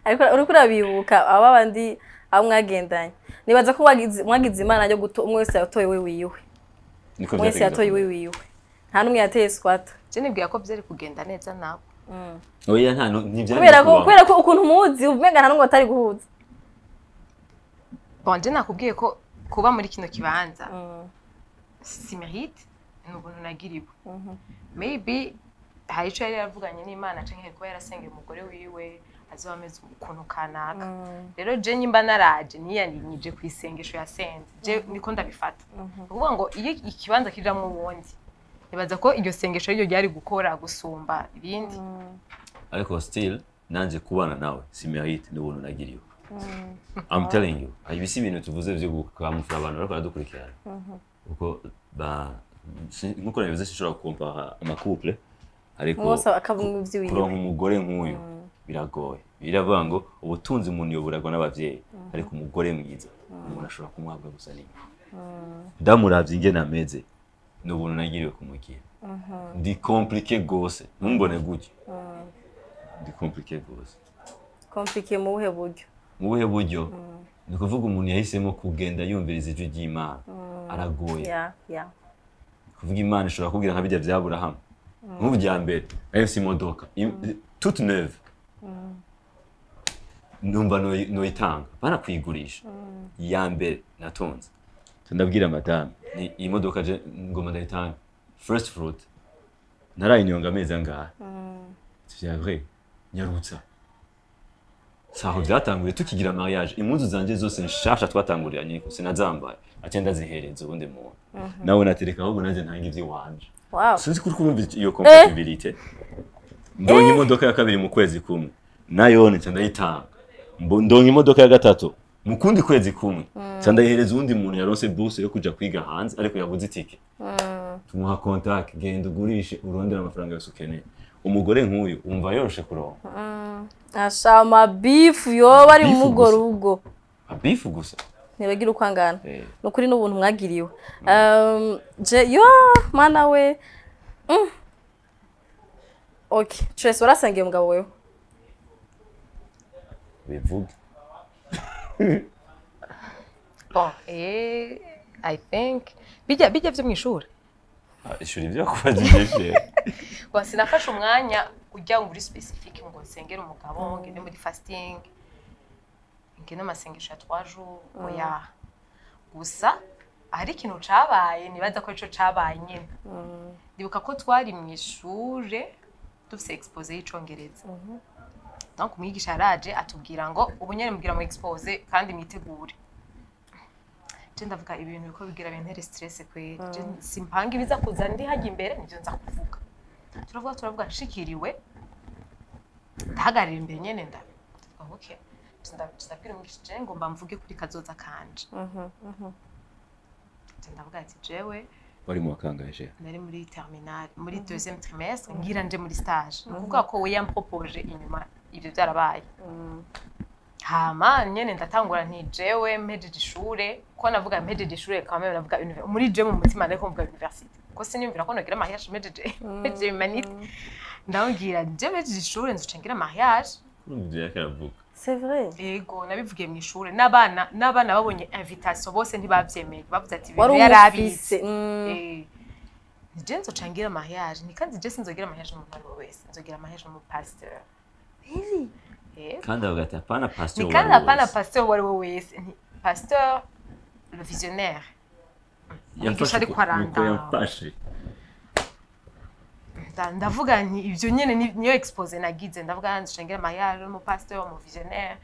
ariko uri kurabibuka abandi amwagendanye nibaza ko mwagize Imana yo guto umwe wese yatoye we wiwe niko mwese yatoye we wiwe nta numwe yateye squat je nibwiye ko byari kugenda neza nabo oya nta ntibyari kubera ko ukuntu muzi umenga nta numwe atari guhuza bonje nakubwiye ko kuba muri kino kibanza si mérite n'ubuntu nagiriwe maybe hari ico yari yavuganye n'Imana canke kuba yarasengeye umugore wiwe azobameze ukuntu kanaka rero je nyimba naraje niyanije kwisengesho yasenze je niko ndabifata kuvuga ngo iyo ikibanza kijamwe ubundi nibaza ko iryo sengesho ryo ryari gukora gusumba ibindi ariko still nanje kubana nawe si mérite n'ubuntu nagiriwe I'm telling you ibisi ibintu tuvuze byo gukamufura abantu bariko baradukurikirana uko nkuko nabivuze sinshobora kukompara amacouple ariko mwose akabumwe ivyiwiwe kuronka umugore nk'uyu biragoye biravuga ngo ubutunzi umuntu yoburagwa n'abavyeyi ariko umugore mwiza umuntu ashobora kumwabwa gusa n'inka ndamuravye ingene ameze n'ubuntu nagiriwe kumugira ndi compliqué gose ntumbone gutyo ndi compliqué gose compliqué mu buhe buryo ni kuvuga umuntu yahisemo kugenda yumviriza ijwi ry'Imana aragoye kuvuga Imana ishobora kubwira nka bijya bya Abrahamu nk'ubu bya mbere ahise imodoka toute neuve numva noyitanga bana kuyigurisha ya mbere natonze ndabwira madame ni imodoka je ngoma ndayitanga first fruit narayinyonga amezi angahe c'est vrai nyarutsa saho byatanguye tukigira mariage impuzu zanje zose nshasha twatanguriranye ko sinazambaye acenda zihereza ubundi muntu nawe natereka ahubwo naje ntanga ivyi wanje sinzi kuri kumva iyo compatibilité ndonye imodoka ya kabiri mu kwezi kumwe nayo nce ndayitanga ndonye imodoka ya gatatu mu kundi kwezi kumwe nce ndayihereza ubundi muntu yaronse bourse yo kuja kwiga hanze ariko yabuze itike tumuha contact genda ugurishe urondera amafaranga yose ukeneye umugore nk'uyu umva yoroshe kuronka ashama beef yoba ari mu rugo beef gusa nibagira ukwangana nukuri n'ubuntu mwagiriwe je yo mana we okay Trace warasangiye umugabo wewe bivuga bon I think bijya byo mwishuri ishuri byo kubajije sinafashe umwanya ujya muri specific ngo nsengere umugabo ngende muri fasting ngende amasengesho ya 3 jours oya gusa ari ikintu cabaye nibaza ko ico cabaye nyene ndibuka ko twari mu ishure dufise expose y'icongereza donc umwigisha araje atubwira ngo ubu nyene mubwira mu expose kandi mwitegure je ndavuga ibintu biko bigira bintere stress kwe je simpanga ibiza kuza ndi haje imbere nivyo nza kuvuga turavuga nshikiriwe ndahagarira imbere nyene ndavuga okay ndabwira umwigisha ngomba mvuge kuri kazoza kanje ndavuga ati jewe wari mu wakangaje nari muri terminale muri deuxième trimestre ngira nje muri stage nukuvuga ko we yampropoje inyuma ivyo byarabaye hama nyene ndatangura nti jewe mpejeje ishure ko navuga mpejeje ishure kamwe navuga muri je mu mutima ariko mvuga university ko sinimvira ko nogira mariage mpejeje humanité ndabwira je mpejeje ishure nzocengira mariage urumva yakaravuga c'est vrai yego nabivugiye mu ishure n'abana babonye invitation bose ntibavyemeye bavuze ati ibintu yarabise je nzocengira mariage ni kandi je sinzogira mariage mu muntu wese nzogira mariage mu pasteur really kandi agata pana pasteur ni kandi apana pasteur wari wese ni pasteur le visionnaire yafashe ari kwaranda yafashe ndavuga nti ivyo nyene niyo expose nagize ndavuga nzicengera mariage mu pasteur mu visionnaire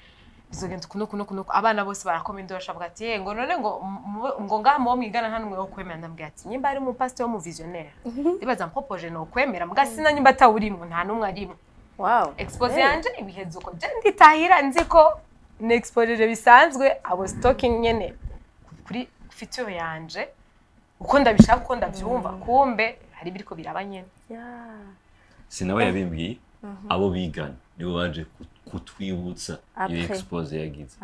bizogenda kuno abana bose barakomenda bashavuga ati ngo none ngo ngamo mwigana ntanumwe wo kwemera ndambwira ati nyimba ari mu pasteur mu visionnaire ibaza mpropoje no kwemera mbwa sina nyimba tawurimo nta numwe arimo wow expose yanje ibihezo ko je nditahira nziko ne exposure bisanzwe abo stalking nyene kuri future yanje uko ndabishaka uko ndavyumva kumbe hari biriko biraba nyene sinawe yabimbwiye abo bigana nibo baje kutwibutsa iyo expose yagize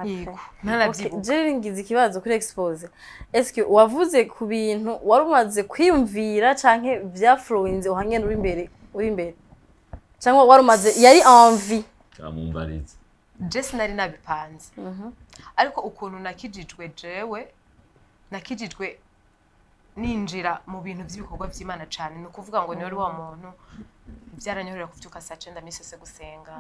je ngize ikibazo kuri expose est-ce que wavuze ku bintu warumaze kwiyumvira canke vyaflowinze uhanye uri imbere cyangwa warumaze yari envie kamumbarize je sinari nabipanze ariko ukuntu nakijijwe jewe nakijijwe ninjira mu bintu by'ibikorwa by'Imana cyane no kuvuga ngo niwe wa muntu byaranyorera kuvyuka saa 9 misese gusenga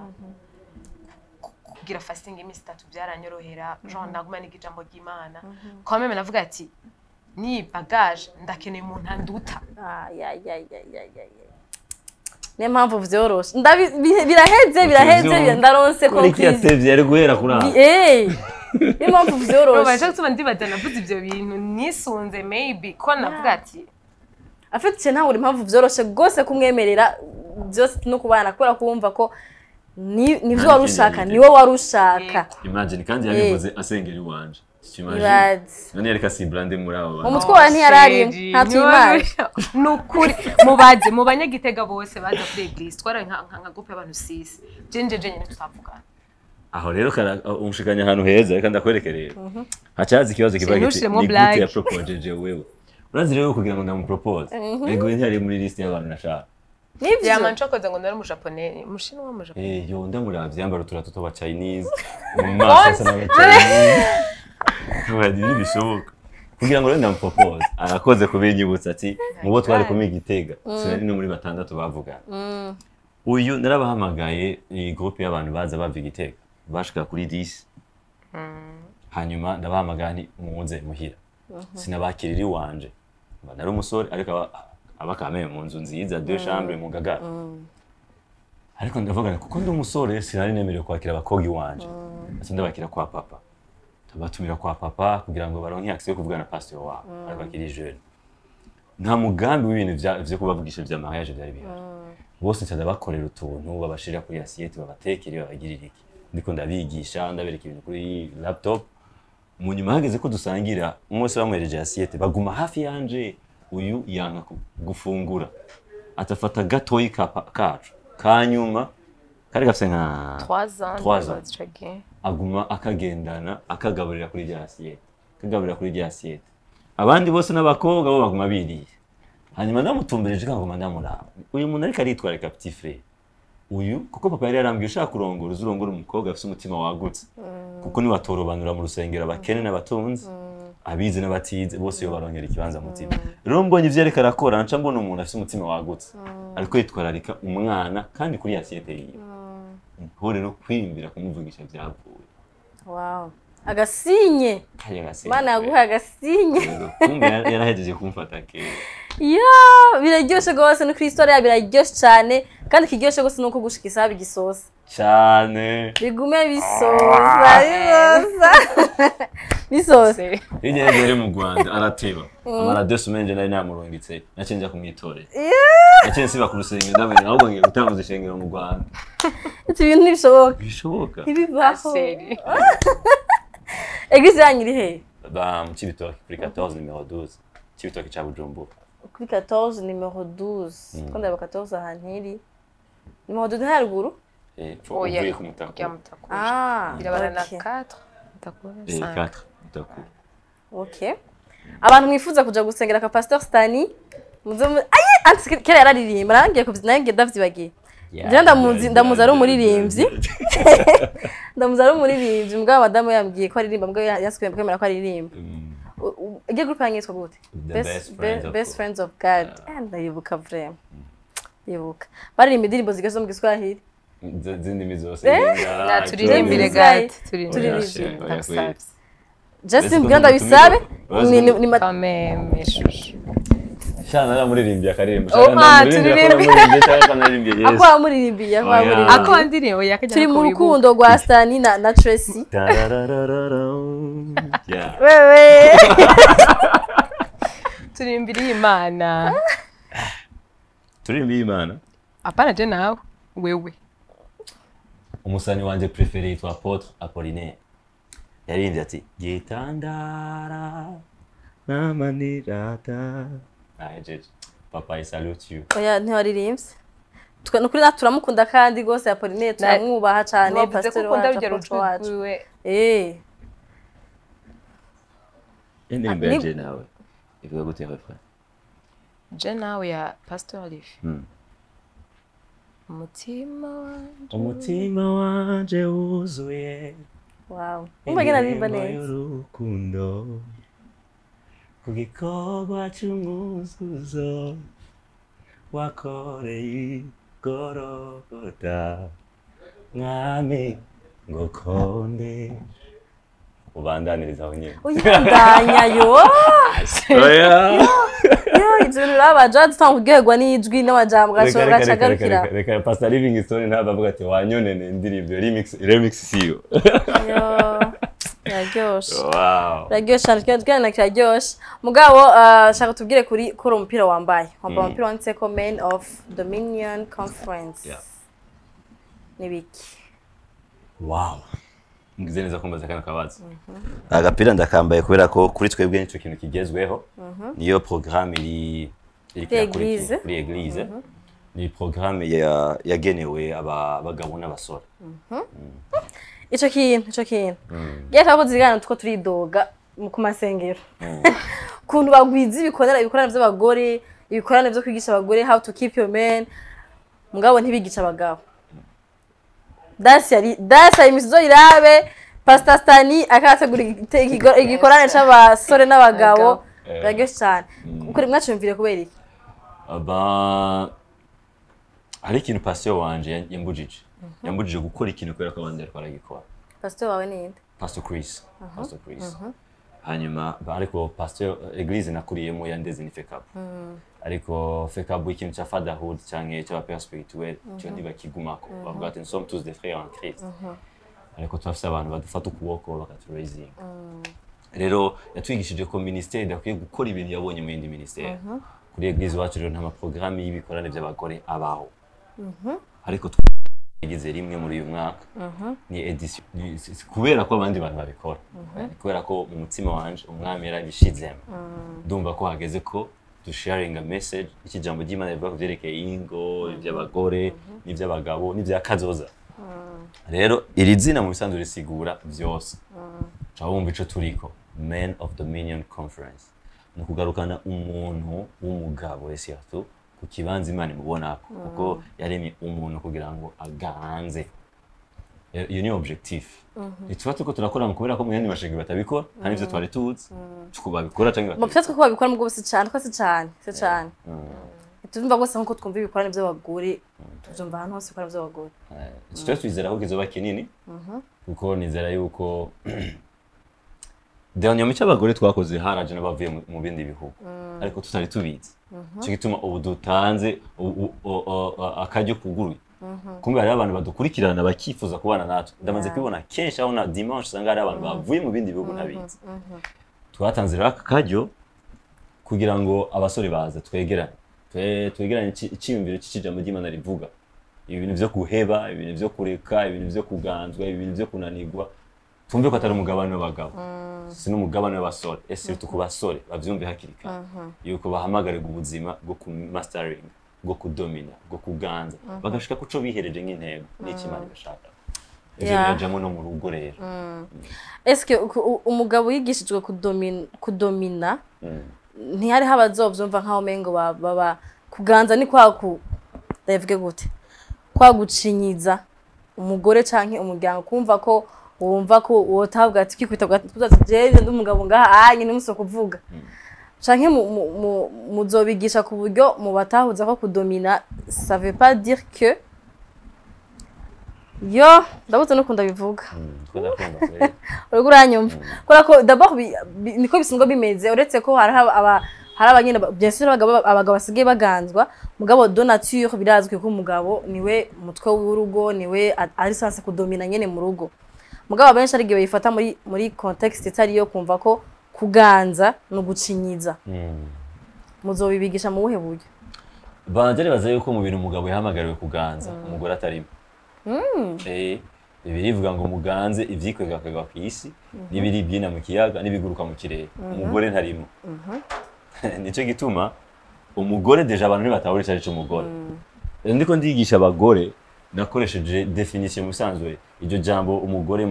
kugira fasting imisi 3 byaranyorohera genre ndaguma n'igijambo ry'Imana kwa meme navuga ati ni bagage ndakeneye umuntu anduta niyo mpamvu vyoroshe biraheze ndaronse conclusion yatevye ari guhera kuraba niyo mpamvu vyoroshe baje gutuma ndibaza navuze ivyo bintu nisunze maybe ko navuga ati afite ntawe impamvu vyoroshe gose kumwemerera byose no kubana kubera kumva ko nivyo warushaka niwe warushaka imagine kandi yabivuze asengera iwanje ibaze none reka si brande muri abo mu mutwe wa ntiyarari nta tuyimana nukuri mubaze mu banyagitega bose baza kuri eglise twara nka groupe y'abantu 6 jenje nyine tutavugana aho rero umushikanya ahantu heza reka ndakwereke rero hacaza ikibazo kibaye giti ni gute ya propose wewe urazi rero kugira ngo ndamupropose ego ntiyari muri list y'abantu nashaka nivyo yamancokoza ngo ndari mu japonais mushinwa mu japonais yo ndamuravye yambara uturato ba Chinese umasa sana Chinese wadi bishoboka kugira ngo rero ndamupropose arakoze kubinyibutsa ati mubo twari kumwe Gitega sinari no muri batandatu bavugana uyu narabahamagaye ni groupe y'abantu baza bava Gitega bashika kuri 10 hanyuma ndabahamagara ni muze muhira sinabakirira iwanje nari umusore ariko abakameye mu nzu nziza deux chambres mu gagara ariko ndavuga kuko ndi umusore sinari nemerewe kwakira abakobwa iwanje ndabakira kwa papa tabatumira kwa papa kugira ngo baronke accès yo kuvugana na pasteur wabo ariko akiri jeune nta mugambi w'ibintu vyo kubavugisha vya mariage byari bihari bose cyane bakorera utuntu babashira kuri assiette babatekere babagirira iki ndiko ndabigisha ndabereka ibintu kuri laptop mu nyuma hageze ko dusangira umunsi bamwereje assiette baguma hafi yanje uyu yanka gufungura atafata gatoyi kacu kanyuma kari gafise nka 3 ans aguma akagendana akagaburira kuri rya assiette abandi bose n'abakobwa bo baguma biriye hanyuma ndamutumbereje kangoma ndamuraba uyu muntu ariko aritwareka petit frère uyu kuko papa yari yarambwiye ushaka kurongora uzurongora umukobwa afite umutima wagutse kuko ni watorobanura mu rusengero abakene n'abatunzi abize n'abatize bose yo barongera ikibanza mutima rero mbonye ivyo ariko arakora nca mbona umuntu afite umutima wagutse ariko yitwararika umwana kandi kuri assiette yiwe hore no kwimbira kumuvugisha byavuye wow agasinye mana yaguha agasinye kumbe yarahejeje kumfata ke ya biraryoshe gose no Kristo ya biraryoshe cyane kandi kiryoshe gose nuko gushika isaha bigisosa cyane bigume bisosa Ije rero mu Rwanda arateba amara 2 semaines nari namurungitse nacenja kumwitore nacenje siba ku rusengero ndabona ahubwo ngiye gutanguza ishengero mu Rwanda ibintu bishoboka ntibibaho Eglise yanyiri he ba mu Cibitoke kuri 14 numéro 12 Cibitoke ca Bujumbura kuri 14 numéro 12 kandi aba 14 ahantiri numéro 12 haruguru uvuye ku Mutako birabana na 4 Mutako 4 Mutako okay abantu mwifuza kuja gusengera ka Pasteur Stani muze anti kera yararirimba narangiye kuvyinangiye davyibagiye je ndamuzi ari umuririmbyi ndamuzi ari umuririmbyi mbwa madamu yambwiye ko aririmba mbwa yaskwemba kwemera ko aririmba igiye groupe yanyitwa gute best friends of God and yibuka vraiment yibuka baririmba indirimbo zigazo mu Giswahili zindi zose turirimbire gati turirimbire Justin Bwanda bisabe ni matamemeshusho Shana namuririmbye akaririmba akwa muririmbiye akwa ndirimbo yakajya turi mu rukundo rwa Stani na Tracy wewe turimbiriye Imana turimbiriye Imana apana je nawe wewe umusani wanje préféré yitwa Apôtre Apollinaire yaririmbye ati gitandara namanirata ajeje papa I salute you oya ntiwaririmbye nukuri naturamukunda kandi gose Apollinaire turamwubaha cyane pastor wacu indirimbo je nawe ivuga gute refrain je nawe ya Pasteur Olive umutima wanje wuzuye wow umagena ririmba neza urukundo kugikorwa cy'umuzuzo wakoreye Gorogota mwami ngo konde ubandaniriza aho nyine uyandanya yo ibyo birabaje tutangugegwa n'ijwi n'amajambo gacagarukira reka Pastor Living Stone ntabavuga ati wanyonene indirimbo remix siyo yaryoshe wow yaryoshe cyane kiraryoshe mugabo shaka tubwire kuri umupira wambaye umupira wanditseko Men of Dominion Conference nibiki wow ngize neza kumbaza kana kabazo agapira ndakambaye kubera ko kuri twebwe nico kintu kigezweho niyo programme iri kuri eglise ni programme yagenewe abagabo n'abasore ico kintu geka ko zigana tuko turidoga ku masengero kuntu bagwiza ibikorana by'abagore ibikorane byo kwigisha abagore how to keep your man mugabo ntibigisha abagabo dasi imisizo irabe Pasteur Stani akategura igikorane c'abasore n'abagabo bagyo cyane ukuri mwacumvire kubera iki hari ikintu Pasteur wanje yambujije gukora ikintu kubera ko abandi ariko aragikora. Pasteur wawe ni inde? Pasteur Chris. Hanyuma ariko Pasteur Eglise nakuriyemo yandeze ni fekab. Ariko fekab ikintu cha fatherhood canke cha père spirituel cyo ntibakigumako. Bavuga ati nous sommes tous des frères en Christ. Ariko twafise abantu badufata ukuboko bakaturaising. Rero yatwigishije ko ministère idakwiye gukora ibintu yabonye mu yindi ministère. Kuri Eglise wacu rero nta ma programme y'ibikorane by'abagore abaho. Ariko twagize rimwe muri uyu mwaka ni edition kubera ko abandi bantu babikora kubera ko mu mutima wanje umwami yarabishizemo ndumva ko hageze ko to sharing a message ikijambo ry'Imana rivuga kuvyerekeye ingo iby'abagore n'iby'abagabo n'iby'akazoza rero iri zina mu bisanzwe risigura byose cyabumva ico turiko Men of Dominion Conference no kugarukana umuntu w'umugabo surtout ku kibanza Imana imubonako kuko yaremye umuntu kugira ngo aganze iyo ni objectif ituba tuko turakora kubera ko muyandi mashinga batabikora kandi ivyo twari tuzi tukubabikora canke batatu ko babikora mugabo si cyane tumva gose nko twumva ibikorane by'abagore tuzumva hano hose ibikorane by'abagore icyo twizera ko kizoba kinini kuko nizera yuko Dernier mico abagore twakoze haraje n'abavuye mu bindi bihugu ariko tutari tubizi cyo gituma ubu dutanze akajyo kuguruye kumbe hari abantu badukurikirana bakifuza kubana natwe ndamaze kwibona kenshi aho na dimanche usanga hari abantu bavuye mu bindi bihugu nabizi twatanze rero akajyo kugira ngo abasore baza twegeranye icyiyumviro cy'ijambo ry'Imana rivuga ibintu byo kuheba ibintu byo kureka ibintu byo kuganzwa ibintu byo kunanirwa tumve ko atari umugabane w'abagabo si n'umugabane w'abasore ese tukubasore bavyumve hakirika yuko bahamagarirwa ubuzima bwo ku mastering bwo kudomina bwo kuganza bagashika kuco bihereje nk'intego n'ikimana bashaka ivyo birajamo no mu rugo rero eske umugabo yigishijwe kudomina ntihari habazovyumva nkaho mengo baba kuganza ni kwaku ndavuge gute kwagucinyiza umugore canke umuryango kumva ko wumva ko wotabwa ati kwita je ndumugabo ngaha nyine muso kuvuga canke muzobigisha ku buryo mu batahuza ko kudomina ça veut pas dire que yo ndabuze no kunda bivuga uriko uranyumva kora ko d'abord niko bisungo bimeze uretse ko hari abanyine bien sûr abagabo basigaye baganzwa mugabo de nature birazwi ko umugabo niwe mutwe w'urugo niwe ari sanse kudomina nyene mu rugo mugabo benshi ari gihe bayifata muri context itari yo kumva ko kuganza no gucinyiza muzobibigisha mu buhe buryo banjere bazaye yuko mu bintu umugabo yahamagariwe kuganza umugore atarimo birivuga ngo muganze ivyikwega ku isi n'ibiri byina mu kiyaga n'ibiguruka mu kirere umugore ntarimo nico gituma umugore deja abantu nibatahura ico umugore ndiko ndigisha abagore nakoresheje definition musanzwe iryo jambo umugore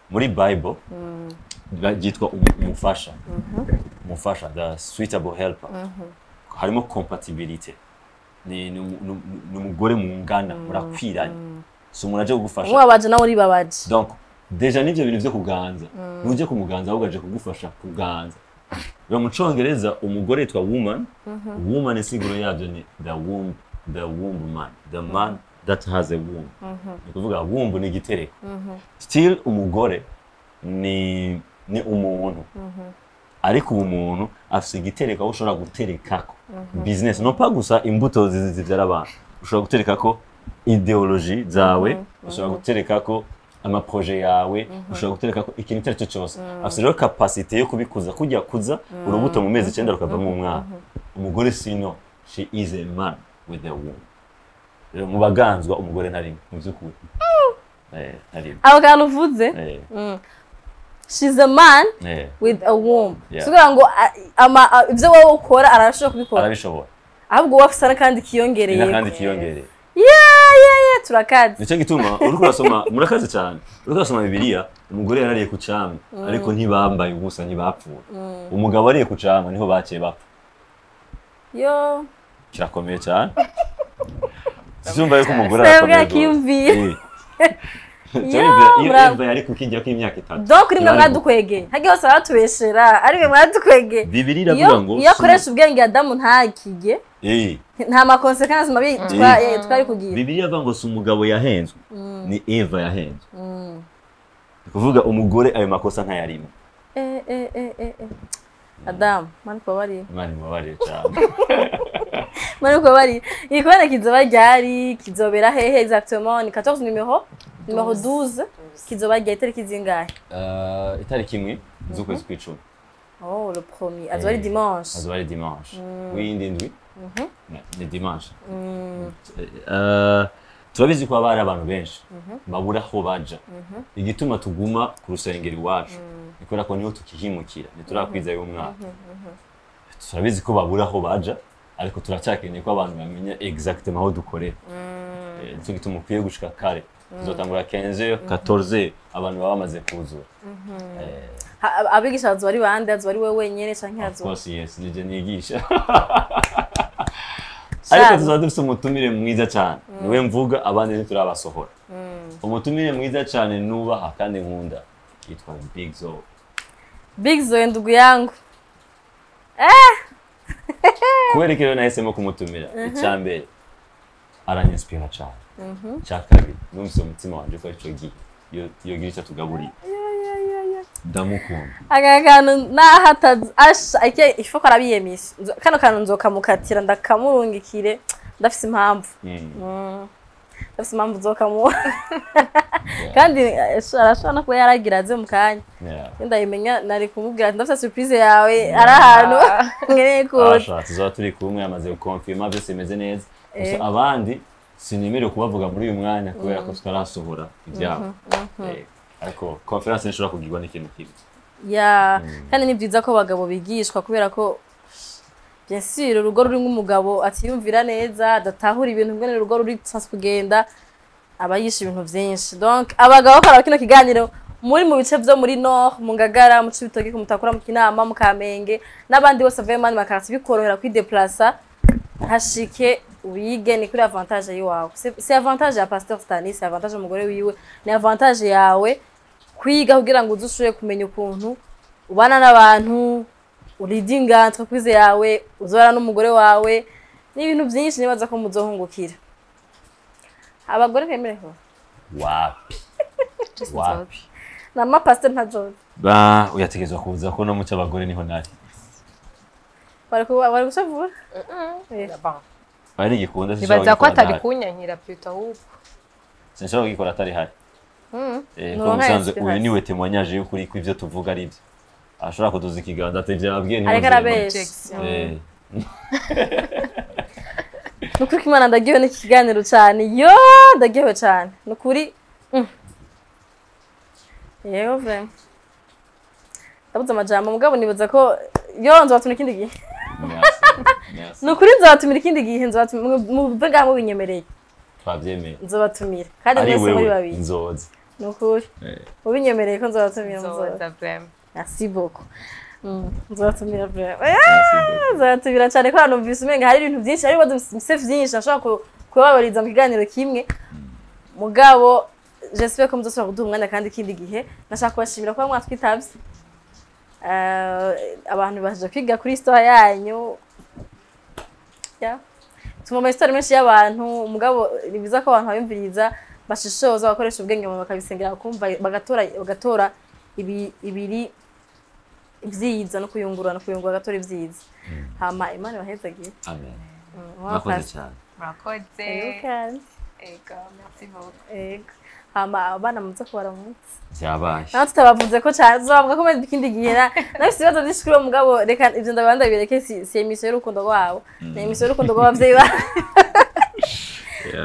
muri Bible bagitwa umufasha umufasha the suitable helper harimo compatibility ni umugore mungana murakwiranye so muraje kugufasha wabaje nawe uri babaje donc deja nivyo bintu byo kuganza nuje kumuganza ahubwo aje kugufasha kuganza rero mu Congereza umugore yitwa woman woman isiguro yabyo ni the womb man the man that has a womb kuvuga womb ni gitereko still umugore ni umuntu ariko umuntu afise igitereko aho ushobora guterekako business no pa gusa imbuto zivyara abantu ushobora guterekako ideology zawe ushobora guterekako ama projet yawe ushobora guterekako ikintu cyose cyose afise rero capacity yo kubikuza kujya kuza urubuto mu mezi 9 rukava mu mwana umugore sino she is a man with a womb rero mu baganzwa umugore ntari mu byukuri hari abo kantu uvuze she's a man with a womb sugira ngo ivyo wowe ukora arashobora kubikora arabishobora ahubwo wafisa nakandi kiyongereye nakandi kiyongereye turakazi nico gituma uriko urasoma murakaze cyane uriko urasoma Bibiliya umugore yarariye ku cami ariko ntibambaye ubusa ntibapfuye umugabo ariye ku cami niho baciye bapfa yo kirakomeye cyane Sumba yuko umugore arakomeye Eva yari kukingira kw'imyaka 3 donc rimwe mwadukwege hage hose aratubeshera ari mwe mwadukwege Bibiliya iravuga ngo iyo akoresha ubwenge Adamu ntakige nta ma consequences mabi twari kugira Bibiliya ivuga ngo umugabo yahenzwe ni Eva yahenzwe kuvuga umugore ayo makosa ntayarimo Adam mani kwabari cyane mani kwabari ikone kizoba ryari kizobera hehe exactement ni 14 numéro 12 kizoba ryari itariki zingahe itariki imwe z'ukwezi kw'icumi le premier azwari dimanche w'indi ndwi ni dimanche turabizi ko abari abantu benshi babura aho baja igituma tuguma ku rusengero iwacu nikora ko niho tukihimukira ntiturakwiza y'umwaka turabizi ko babura aho baja ariko turacyakeneye ko abantu bamenya exactement aho dukorera cyo gituma ukwiye gushika kare tuzotangura 15 14 abantu baba bamaze kuzura abigisha bazwari bande azwari wewe wenyene canke azwa of course yes nije nigisha ariko tuzadufise umutumire mwiza cyane niwe mvuga abandi ntiturabasohora umutumire mwiza cyane nubaha kandi nkunda yitwa Big Zo ndugu yangu kubera ko nahisemo kumutumira icyambere aranyinspira cyane cyakabiri numvise umutima wanje ko ico gihe yo gice tugaburiye ndamukunda agakanu nahataza asha ike ifoko arabiyemisi kano kantu nzokamukatira ndakamurungikire ndafise impamvu ndafise impamvu nzokamu kandi arashobora kuba yaragiraze mu kanya ndayimenya nari kumubwira ndafise surprise yawe ari ahantu ngereye ko tuzaba turi kumwe amaze gukonfirma byose bimeze neza gusa abandi sinimere kubavuga muri uyu mwanya kubera ko twarasohora ibyabo ariko conference nishobora kugirwa n'ikintu kimwe kandi ni byiza ko abagabo bigishwa kubera ko bien sûr urugo ruri nk'umugabo atiyumvira neza adatahura ibintu ngene urugo ruri tsas kugenda abayisha ibintu byinshi donc abagabo bakora kino kiganiro muri mu bice byo muri Nord mu Ngagara mu Cibitoke ku Mutakura mu Kinama mu Kamenge n'abandi bose vraiment bakarasi bikorohera kwideplacer hashike wige ni kuri avantage yiwawe c'est avantage ya Pasteur Stanis c'est avantage umugore wiwe ni avantage yawe kwiga kugira ngo uzushure kumenya ukuntu ubana n'abantu uridinga entreprise yawe uzora n'umugore wawe n'ibintu byinshi nibaza ko muzohungukira abagore kemereho wapi na ma Pasteur ntajo uyategezwa kuza ko no muca abagore niho nari bari gushavura bari gikunda nibaza ko atari kunyankira plutôt ahubwo sinshobora gukora atari hari ko musanze uyu niwe témoignage y'ukuri ko ivyo tuvuga ari byo ashobora kuduza ikiganza atevye ababwiye ni nukuri Imana ndagiwe n'ikiganiro cyane ndagiwe cyane nukuri yego vre ndabuze amajambo mugabo nibaza ko nzobatumira ikindi gihe nukuri nzobatumira ikindi gihe nzobatumira mu binyemereye twabyemeye nzobatumira kandi mwese muri babiri nzoza nukuri ubinyemereye ko nzobatumira nzoza vraiment merci beaucoup nzobatumira vraiment nzobatumira cyane ko numvise umenga hari ibintu byinshi ari badufise byinshi ashaka kubabariza mu kiganiro kimwe mugabo j'espère ko muzosubira kuduha umwanya kandi ikindi gihe nashaka kubashimira ko mwatwitavye abantu baje kwiga kuri histoire yanyu tuma histoire menshi y'abantu mugabo nibiza ko abantu bayumviriza bashishoza bakoresha ubwenge mu bakabisengera kumva bagatora ibiri ibyiza no kuyungurana bagatora ibyiza hama Imana bahezagiye amen mwakoze cyane mwakoze ego merci beaucoup hama abana muze kubaramutse cyabaye naho tutabavuze ko cyane zobavuga ko ikindi gihe nafise ibibazo byinshi kuri uwo mugabo reka ivyo ndabanda bireke si emission y'urukundo rwabo ni emission y'urukundo rw'abavyeyi ba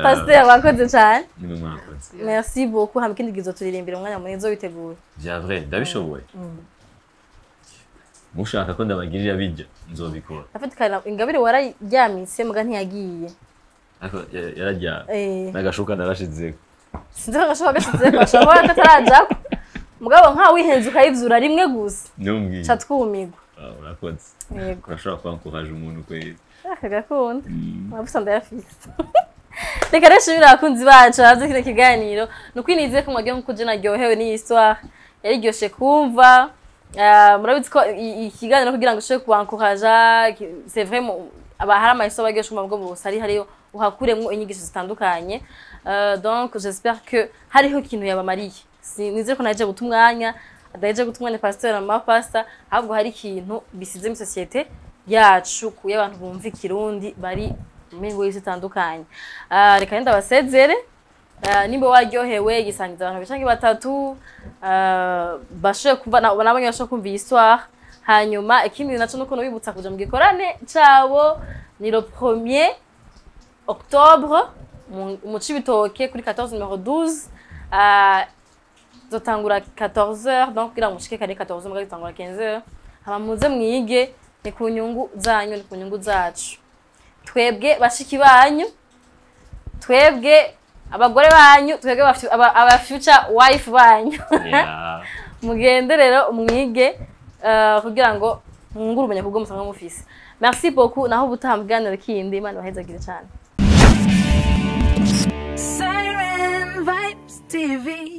Pasteur wakoze cyane. Nimwe mwakoze. Merci beaucoup. Hamwe kindi gizo turirimbira umwanya munini zo biteguye. Bya vrai, ndabishoboye. Mushaka ko ndabagirira bijya nzobikora. Afatikana ingabire warajyamitse muga ntiyagiye. Ako yarajya. Nagashuka narashize. Sinzi agashuka gashize bashobora katarajako. Mugabo nka wihenze ukayivyura rimwe gusa. Numbwiye. Catwumigwa. Urakoze. Yego. Urashobora kwankuraje umuntu kwezi. Akagakunda. Mabusa ndayafise. Reka reshimira abakunzi bacu haze kino kiganiro. Nukwinize ko mwagiye nkuko je naryohewe ni histoire. Yariryoshe kumva. Murabizi ko ikiganiro kugira ngo ushobore kubankuraja c'est vraiment abahara amaso bagesha mu bwo bose ari hariyo uhakuremwo inyigisho zitandukanye. Donc j'espère que hariho ikintu yabamariye. Nize ko naje gutumwanya adaje gutumwanya Pasteur na Mapasta ahubwo hari ikintu bisize mu societe yacu ku y'abantu bumva ikirundi bari mu mingo zitandukanye. Reka nda basezere nimba waryohewe gisangiza abantu bishangi batatu bashoye kumva nabonye bashoye kumva histoire hanyuma ikindi naco nuko nobibutsa kuja mu gikorane cabo ni le 1er octobre mu Cibitoke kuri 14 numéro 12 zotangura 14h donc kugira mushike kare 14h muga zitangura 15h hama muze mwige ni ku nyungu zanyu ni ku nyungu zacu twebwe bashiki banyu twebwe abagore banyu twebwe aba future wife banyu mugende rero mwige kugira ngo mwungurumenya kubwo musanga mufise merci beaucoup naho butahamganira kindi Imana bahezagire cyane Siren Vibes TV